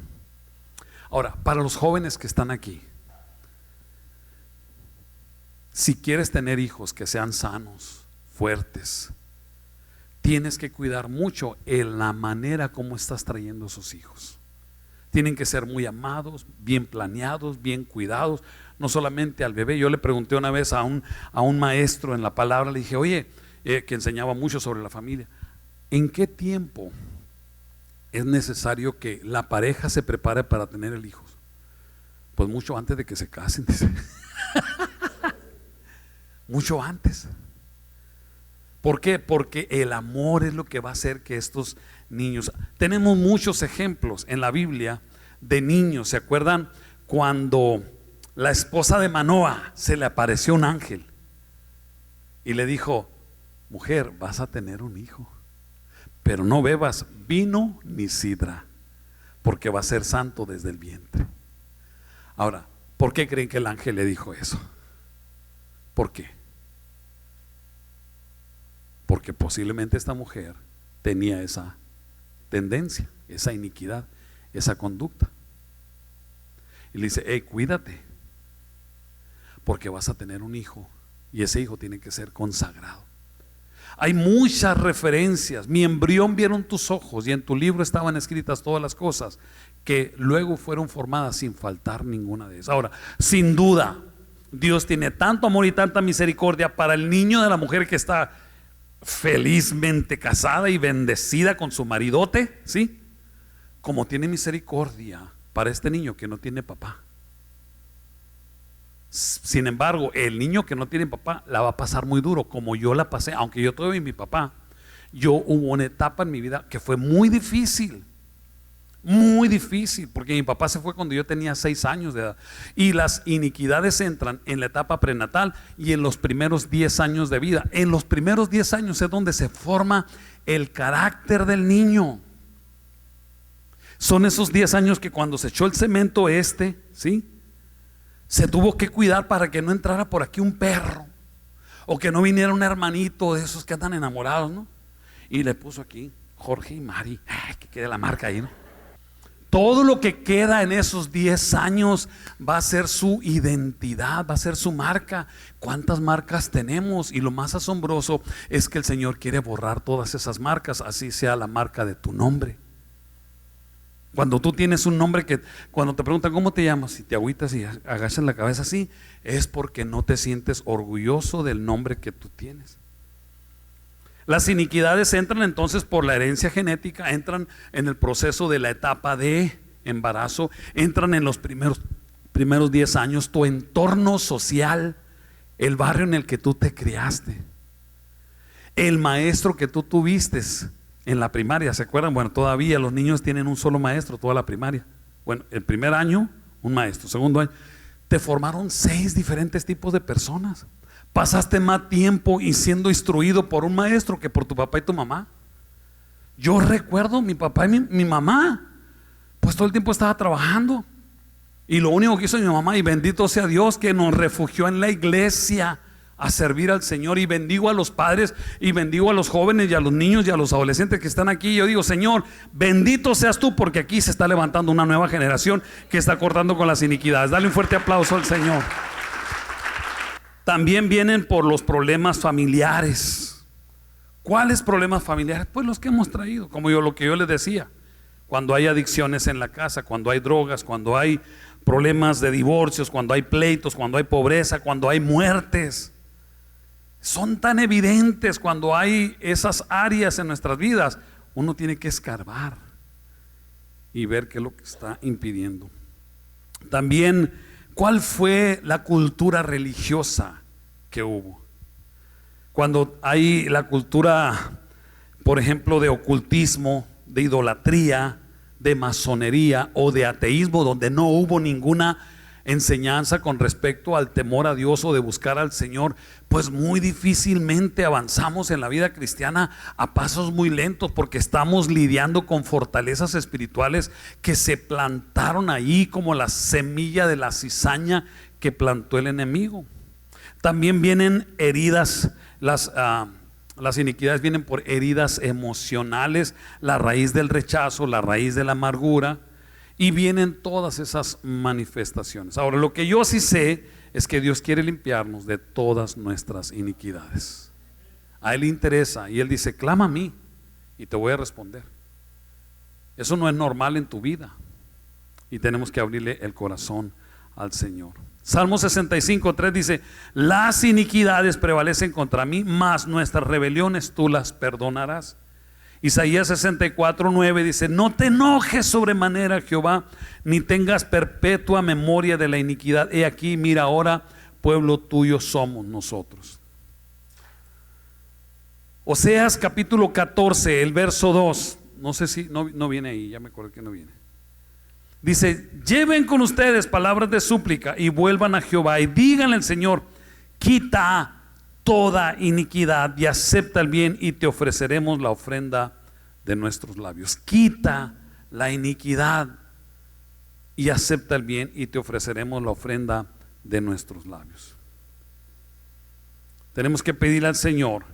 Ahora, para los jóvenes que están aquí, si quieres tener hijos que sean sanos, fuertes, tienes que cuidar mucho en la manera como estás trayendo a sus hijos. Tienen que ser muy amados, bien planeados, bien cuidados. No solamente al bebé. Yo le pregunté una vez a un maestro en la palabra, le dije: oye, que enseñaba mucho sobre la familia, ¿en qué tiempo es necesario que la pareja se prepare para tener el hijo? Pues mucho antes de que se casen, dice. Mucho antes. ¿Por qué? Porque el amor es lo que va a hacer que estos niños… Tenemos muchos ejemplos en la Biblia de niños. ¿Se acuerdan cuando la esposa de Manoa se le apareció un ángel y le dijo: mujer, vas a tener un hijo, pero no bebas vino ni sidra, porque va a ser santo desde el vientre? Ahora, ¿por qué creen que el ángel le dijo eso? ¿Por qué? Porque posiblemente esta mujer tenía esa tendencia, esa iniquidad, esa conducta. Y le dice: hey, cuídate, porque vas a tener un hijo, y ese hijo tiene que ser consagrado. Hay muchas referencias. Mi embrión vieron tus ojos, y en tu libro estaban escritas todas las cosas que luego fueron formadas, sin faltar ninguna de ellas. Ahora, sin duda, Dios tiene tanto amor y tanta misericordia para el niño de la mujer que está felizmente casada y bendecida con su maridote, ¿sí? Como tiene misericordia para este niño que no tiene papá. Sin embargo, el niño que no tiene papá la va a pasar muy duro, como yo la pasé. Aunque yo tuve mi papá, yo hubo una etapa en mi vida que fue muy difícil, porque mi papá se fue cuando yo tenía 6 años de edad. Y las iniquidades entran en la etapa prenatal y en los primeros 10 años de vida. En los primeros 10 años es donde se forma el carácter del niño. Son esos 10 años que cuando se echó el cemento ¿sí? Se tuvo que cuidar para que no entrara por aquí un perro, o que no viniera un hermanito de esos que andan enamorados, ¿no? Y le puso aquí Jorge y Mari, que quede la marca ahí, ¿no? Todo lo que queda en esos 10 años va a ser su identidad, va a ser su marca. ¿Cuántas marcas tenemos? Y lo más asombroso es que el Señor quiere borrar todas esas marcas, así sea la marca de tu nombre. Cuando tú tienes un nombre que cuando te preguntan ¿cómo te llamas? Y te agüitas y agachas la cabeza así, es porque no te sientes orgulloso del nombre que tú tienes. Las iniquidades entran entonces por la herencia genética, entran en el proceso de la etapa de embarazo, entran en los primeros 10 años, tu entorno social, el barrio en el que tú te criaste, el maestro que tú tuviste en la primaria. ¿Se acuerdan? Bueno, todavía los niños tienen un solo maestro toda la primaria. Bueno, el primer año un maestro, segundo año te formaron 6 diferentes tipos de personas. Pasaste más tiempo y siendo instruido por un maestro que por tu papá y tu mamá. Yo recuerdo mi papá y mi mamá, pues todo el tiempo estaba trabajando, y lo único que hizo mi mamá, y bendito sea Dios, que nos refugió en la iglesia a servir al Señor, y bendigo a los padres y bendigo a los jóvenes y a los niños y a los adolescentes que están aquí. Yo digo, Señor, bendito seas tú, porque aquí se está levantando una nueva generación que está cortando con las iniquidades. Dale un fuerte aplauso al Señor. También vienen por los problemas familiares. ¿Cuáles problemas familiares? Pues los que hemos traído, como lo que yo les decía. Cuando hay adicciones en la casa, cuando hay drogas, cuando hay problemas de divorcios, cuando hay pleitos, cuando hay pobreza, cuando hay muertes. Son tan evidentes cuando hay esas áreas en nuestras vidas. Uno tiene que escarbar y ver qué es lo que está impidiendo. También, ¿cuál fue la cultura religiosa que hubo? Cuando hay la cultura, por ejemplo, de ocultismo, de idolatría, de masonería o de ateísmo, donde no hubo ninguna enseñanza con respecto al temor a Dios o de buscar al Señor, pues muy difícilmente avanzamos en la vida cristiana a pasos muy lentos, porque estamos lidiando con fortalezas espirituales que se plantaron ahí como la semilla de la cizaña que plantó el enemigo. También vienen heridas, las iniquidades vienen por heridas emocionales, la raíz del rechazo, la raíz de la amargura, y vienen todas esas manifestaciones. Ahora, lo que yo sí sé es que Dios quiere limpiarnos de todas nuestras iniquidades. A Él le interesa, y Él dice, clama a mí y te voy a responder. Eso no es normal en tu vida, y tenemos que abrirle el corazón al Señor. Salmo 65:3 dice, las iniquidades prevalecen contra mí, mas nuestras rebeliones tú las perdonarás. Isaías 64:9 dice, no te enojes sobremanera, Jehová, ni tengas perpetua memoria de la iniquidad. He aquí, mira, ahora pueblo tuyo somos nosotros. Oseas capítulo 14, el verso 2. No sé si no viene ahí, ya me acuerdo que no viene. Dice, lleven con ustedes palabras de súplica y vuelvan a Jehová y díganle al Señor, quita toda iniquidad y acepta el bien y te ofreceremos la ofrenda de nuestros labios. Quita la iniquidad y acepta el bien y te ofreceremos la ofrenda de nuestros labios. Tenemos que pedirle al Señor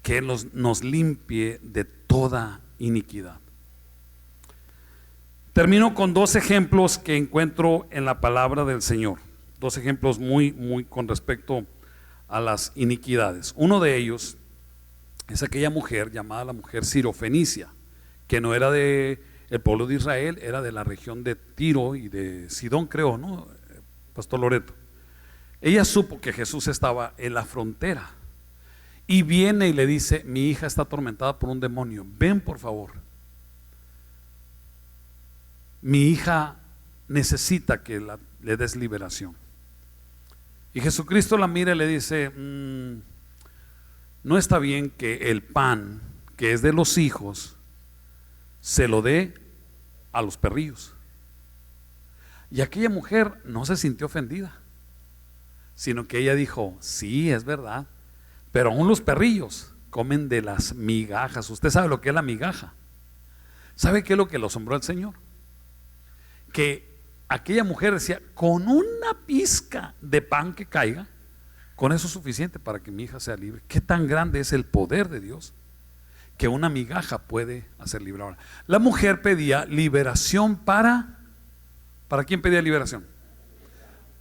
que nos limpie de toda iniquidad. Termino con dos ejemplos que encuentro en la palabra del Señor. Dos ejemplos muy con respecto a las iniquidades. Uno de ellos es aquella mujer llamada la mujer sirofenicia, que no era de el pueblo de Israel, era de la región de Tiro y de Sidón, creo, ¿no? Pastor Loreto. Ella supo que Jesús estaba en la frontera y viene y le dice, mi hija está atormentada por un demonio, ven por favor. Mi hija necesita que le des liberación. Y Jesucristo la mira y le dice, no está bien que el pan que es de los hijos se lo dé a los perrillos. Y aquella mujer no se sintió ofendida, sino que ella dijo, sí, es verdad, pero aún los perrillos comen de las migajas. Usted sabe lo que es la migaja. ¿Sabe qué es lo que lo asombró al Señor? Que aquella mujer decía, con una pizca de pan que caiga, con eso es suficiente para que mi hija sea libre. Qué tan grande es el poder de Dios que una migaja puede hacer libre. Ahora, la mujer pedía liberación ¿para quién pedía liberación?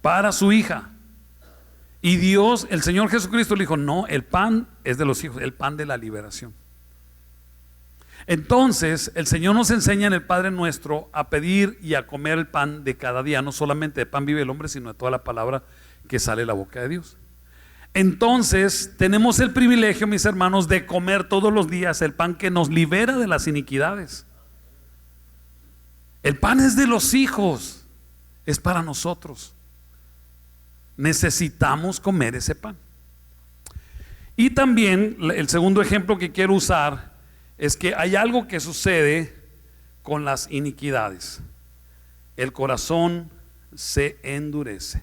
Para su hija. Y Dios, el Señor Jesucristo le dijo, no, el pan es de los hijos, el pan de la liberación. Entonces el Señor nos enseña en el Padre Nuestro a pedir y a comer el pan de cada día. No solamente de pan vive el hombre, sino de toda la palabra que sale de la boca de Dios. Entonces tenemos el privilegio, mis hermanos, de comer todos los días el pan que nos libera de las iniquidades. El pan es de los hijos, es para nosotros. Necesitamos comer ese pan. Y también el segundo ejemplo que quiero usar es que hay algo que sucede con las iniquidades. El corazón se endurece.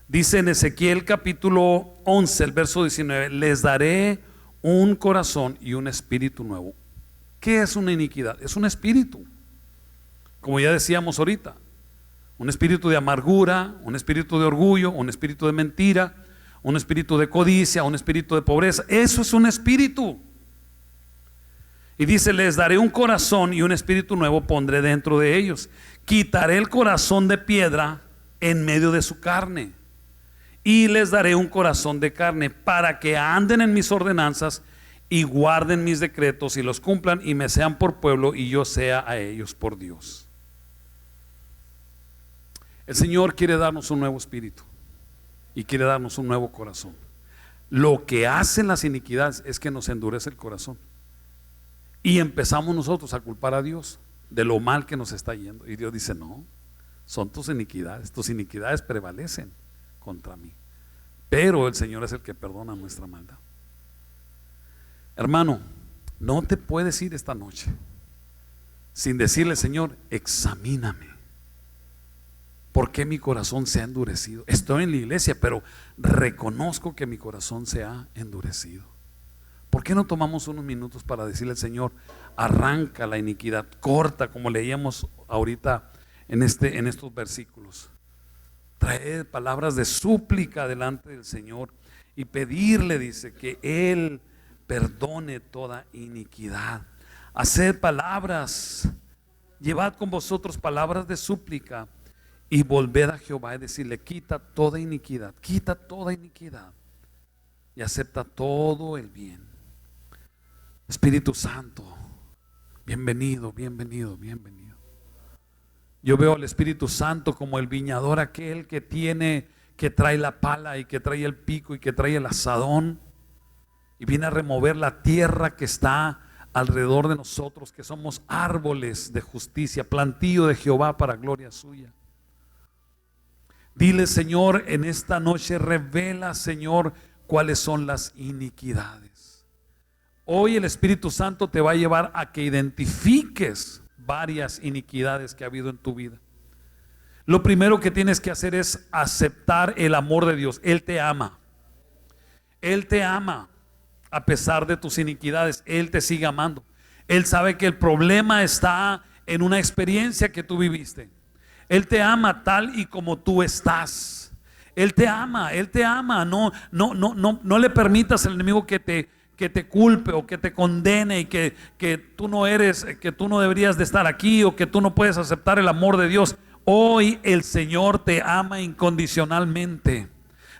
Dice en Ezequiel capítulo 11, el verso 19, les daré un corazón y un espíritu nuevo. ¿Qué es una iniquidad? Es un espíritu, como ya decíamos ahorita, un espíritu de amargura, un espíritu de orgullo, un espíritu de mentira, un espíritu de codicia, un espíritu de pobreza. Eso es un espíritu. Y dice, les daré un corazón y un espíritu nuevo pondré dentro de ellos. Quitaré el corazón de piedra en medio de su carne y les daré un corazón de carne para que anden en mis ordenanzas y guarden mis decretos y los cumplan y me sean por pueblo y yo sea a ellos por Dios. El Señor quiere darnos un nuevo espíritu y quiere darnos un nuevo corazón. Lo que hacen las iniquidades es que nos endurece el corazón y empezamos nosotros a culpar a Dios de lo mal que nos está yendo. Y Dios dice, no, son tus iniquidades prevalecen contra mí, pero el Señor es el que perdona nuestra maldad. Hermano, no te puedes ir esta noche sin decirle, Señor, examíname. ¿Por qué mi corazón se ha endurecido? Estoy en la iglesia, pero reconozco que mi corazón se ha endurecido. ¿Por qué no tomamos unos minutos para decirle al Señor, arranca la iniquidad, corta, como leíamos ahorita en estos versículos? Traer palabras de súplica delante del Señor y pedirle, dice, que Él perdone toda iniquidad. Haced palabras, llevad con vosotros palabras de súplica y volved a Jehová y decirle, quita toda iniquidad y acepta todo el bien. Espíritu Santo, bienvenido, bienvenido, bienvenido. Yo veo al Espíritu Santo como el viñador, aquel que trae la pala y que trae el pico y que trae el asadón y viene a remover la tierra que está alrededor de nosotros, que somos árboles de justicia, plantío de Jehová para gloria suya. Dile, Señor, en esta noche revela, Señor, cuáles son las iniquidades. Hoy el Espíritu Santo te va a llevar a que identifiques varias iniquidades que ha habido en tu vida. Lo primero que tienes que hacer es aceptar el amor de Dios. Él te ama. Él te ama a pesar de tus iniquidades. Él te sigue amando. Él sabe que el problema está en una experiencia que tú viviste. Él te ama tal y como tú estás. Él te ama, Él te ama. No le permitas al enemigo que te culpe o que te condene y que tú no eres, que tú no deberías de estar aquí o que tú no puedes aceptar el amor de Dios. Hoy el Señor te ama incondicionalmente.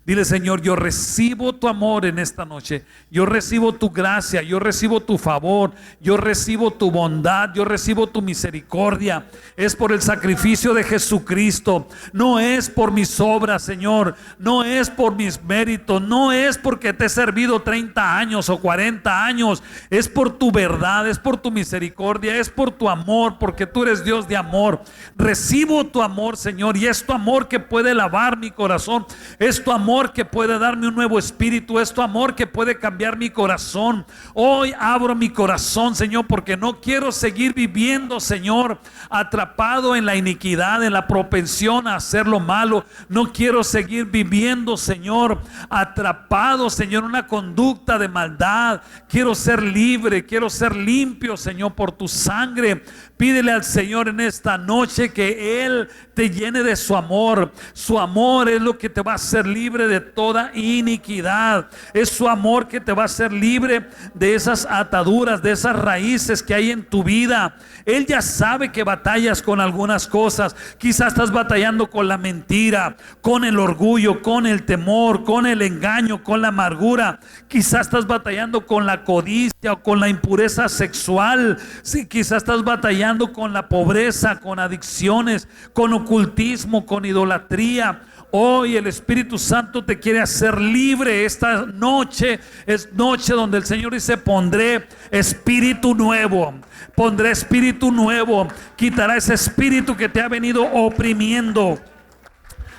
Dile, Señor, yo recibo tu amor en esta noche. Yo recibo tu gracia, yo recibo tu favor, yo recibo tu bondad, yo recibo tu misericordia. Es por el sacrificio de Jesucristo. No es por mis obras, Señor. No es por mis méritos. No es porque te he servido 30 años o 40 años. Es por tu verdad, es por tu misericordia, es por tu amor, porque tú eres Dios de amor. Recibo tu amor, Señor, y es tu amor que puede lavar mi corazón. Es tu amor que puede darme un nuevo espíritu. Es tu amor que puede cambiar mi corazón. Hoy abro mi corazón, Señor, porque no quiero seguir viviendo, Señor, atrapado en la iniquidad, en la propensión a hacer lo malo. No quiero seguir viviendo, Señor, atrapado, Señor, en una conducta de maldad. Quiero ser libre, quiero ser limpio, Señor, por tu sangre. Pídele al Señor en esta noche que Él te llene de su amor. Su amor es lo que te va a hacer libre de toda iniquidad. Es su amor que te va a hacer libre de esas ataduras, de esas raíces que hay en tu vida. Él ya sabe que batallas con algunas cosas. Quizás estás batallando con la mentira, con el orgullo, con el temor, con el engaño, con la amargura. Quizás estás batallando con la codicia o con la impureza sexual. Sí, quizás estás batallando con la pobreza, con adicciones, con ocultismo, con idolatría. Hoy el Espíritu Santo te quiere hacer libre. Esta noche es noche donde el Señor dice: pondré espíritu nuevo. Pondré espíritu nuevo. Quitará ese espíritu que te ha venido oprimiendo.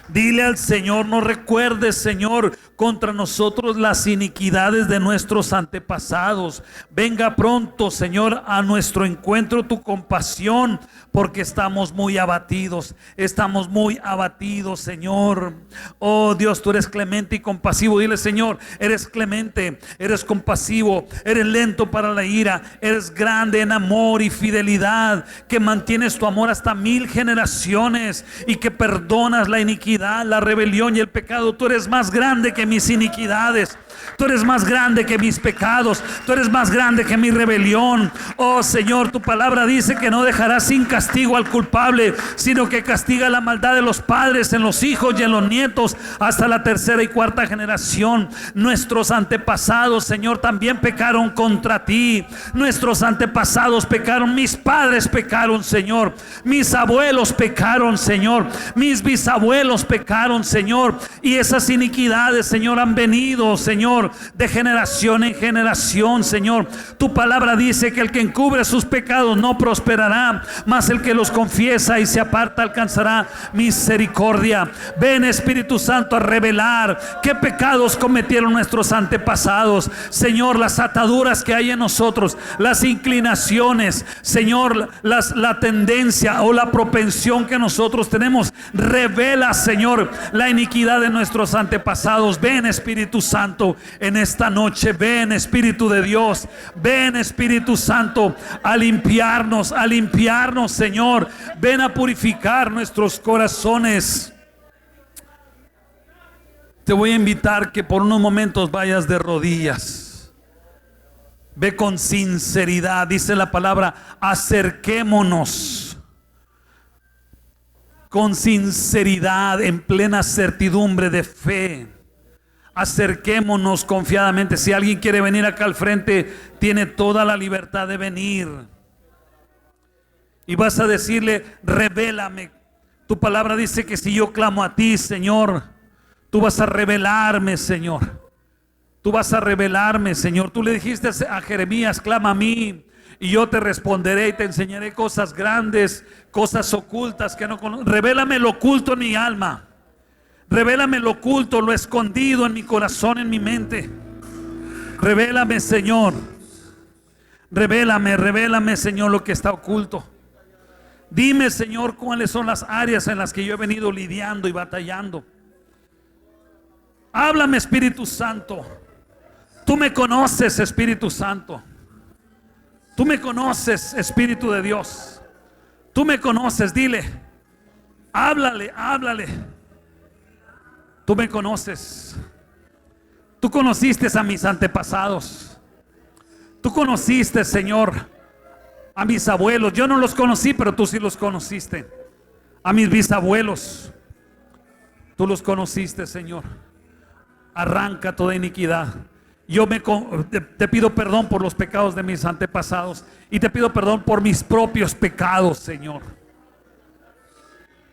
Dile al Señor: no recuerdes, Señor, contra nosotros las iniquidades de nuestros antepasados. Venga pronto, Señor, a nuestro encuentro tu compasión, porque estamos muy abatidos. Estamos muy abatidos, Señor. Oh Dios, tú eres clemente y compasivo. Dile: Señor, eres clemente, eres compasivo, eres lento para la ira, eres grande en amor y fidelidad, que mantienes tu amor hasta 1000 generaciones y que perdonas la iniquidad iniquidad, la rebelión y el pecado. Tú eres más grande que mis iniquidades. Tú eres más grande que mis pecados. Tú eres más grande que mi rebelión. Oh Señor, tu palabra dice que no dejarás sin castigo al culpable, sino que castiga la maldad de los padres en los hijos y en los nietos hasta la tercera y cuarta generación. Nuestros antepasados, Señor, también pecaron contra ti. Nuestros antepasados pecaron. Mis padres pecaron, Señor. Mis abuelos pecaron, Señor. Mis bisabuelos pecaron, Señor. Y esas iniquidades, Señor, han venido, Señor, de generación en generación, Señor. Tu palabra dice que el que encubre sus pecados no prosperará, mas el que los confiesa y se aparta alcanzará misericordia. Ven, Espíritu Santo, a revelar qué pecados cometieron nuestros antepasados, Señor, las ataduras que hay en nosotros, las inclinaciones, Señor, la tendencia o la propensión que nosotros tenemos. Revela, Señor, la iniquidad de nuestros antepasados. Ven, Espíritu Santo, en esta noche. Ven, Espíritu de Dios. Ven, Espíritu Santo, a limpiarnos, Señor. Ven a purificar nuestros corazones. Te voy a invitar que por unos momentos vayas de rodillas. Ve con sinceridad. Dice la palabra: acerquémonos con sinceridad, en plena certidumbre de fe. Acerquémonos confiadamente. Si alguien quiere venir acá al frente, tiene toda la libertad de venir. Y vas a decirle: revélame. Tu palabra dice que si yo clamo a ti, Señor, tú vas a revelarme, Señor. Tú vas a revelarme, Señor. Tú le dijiste a Jeremías: clama a mí y yo te responderé y te enseñaré cosas grandes, cosas ocultas que no conozco. Revélame lo oculto en mi alma. Revélame lo oculto, lo escondido en mi corazón, en mi mente. Revélame, Señor. Revélame, Señor, lo que está oculto. Dime, Señor, cuáles son las áreas en las que yo he venido lidiando y batallando. Háblame, Espíritu Santo. Tú me conoces, Espíritu Santo. Tú me conoces, Espíritu de Dios. Tú me conoces. Dile: háblale. Tú me conoces. Tú conociste a mis antepasados. Tú conociste, Señor, a mis abuelos. Yo no los conocí, pero tú sí los conociste. A mis bisabuelos, tú los conociste, Señor. Arranca toda iniquidad. Yo te pido perdón por los pecados de mis antepasados, y te pido perdón por mis propios pecados, Señor.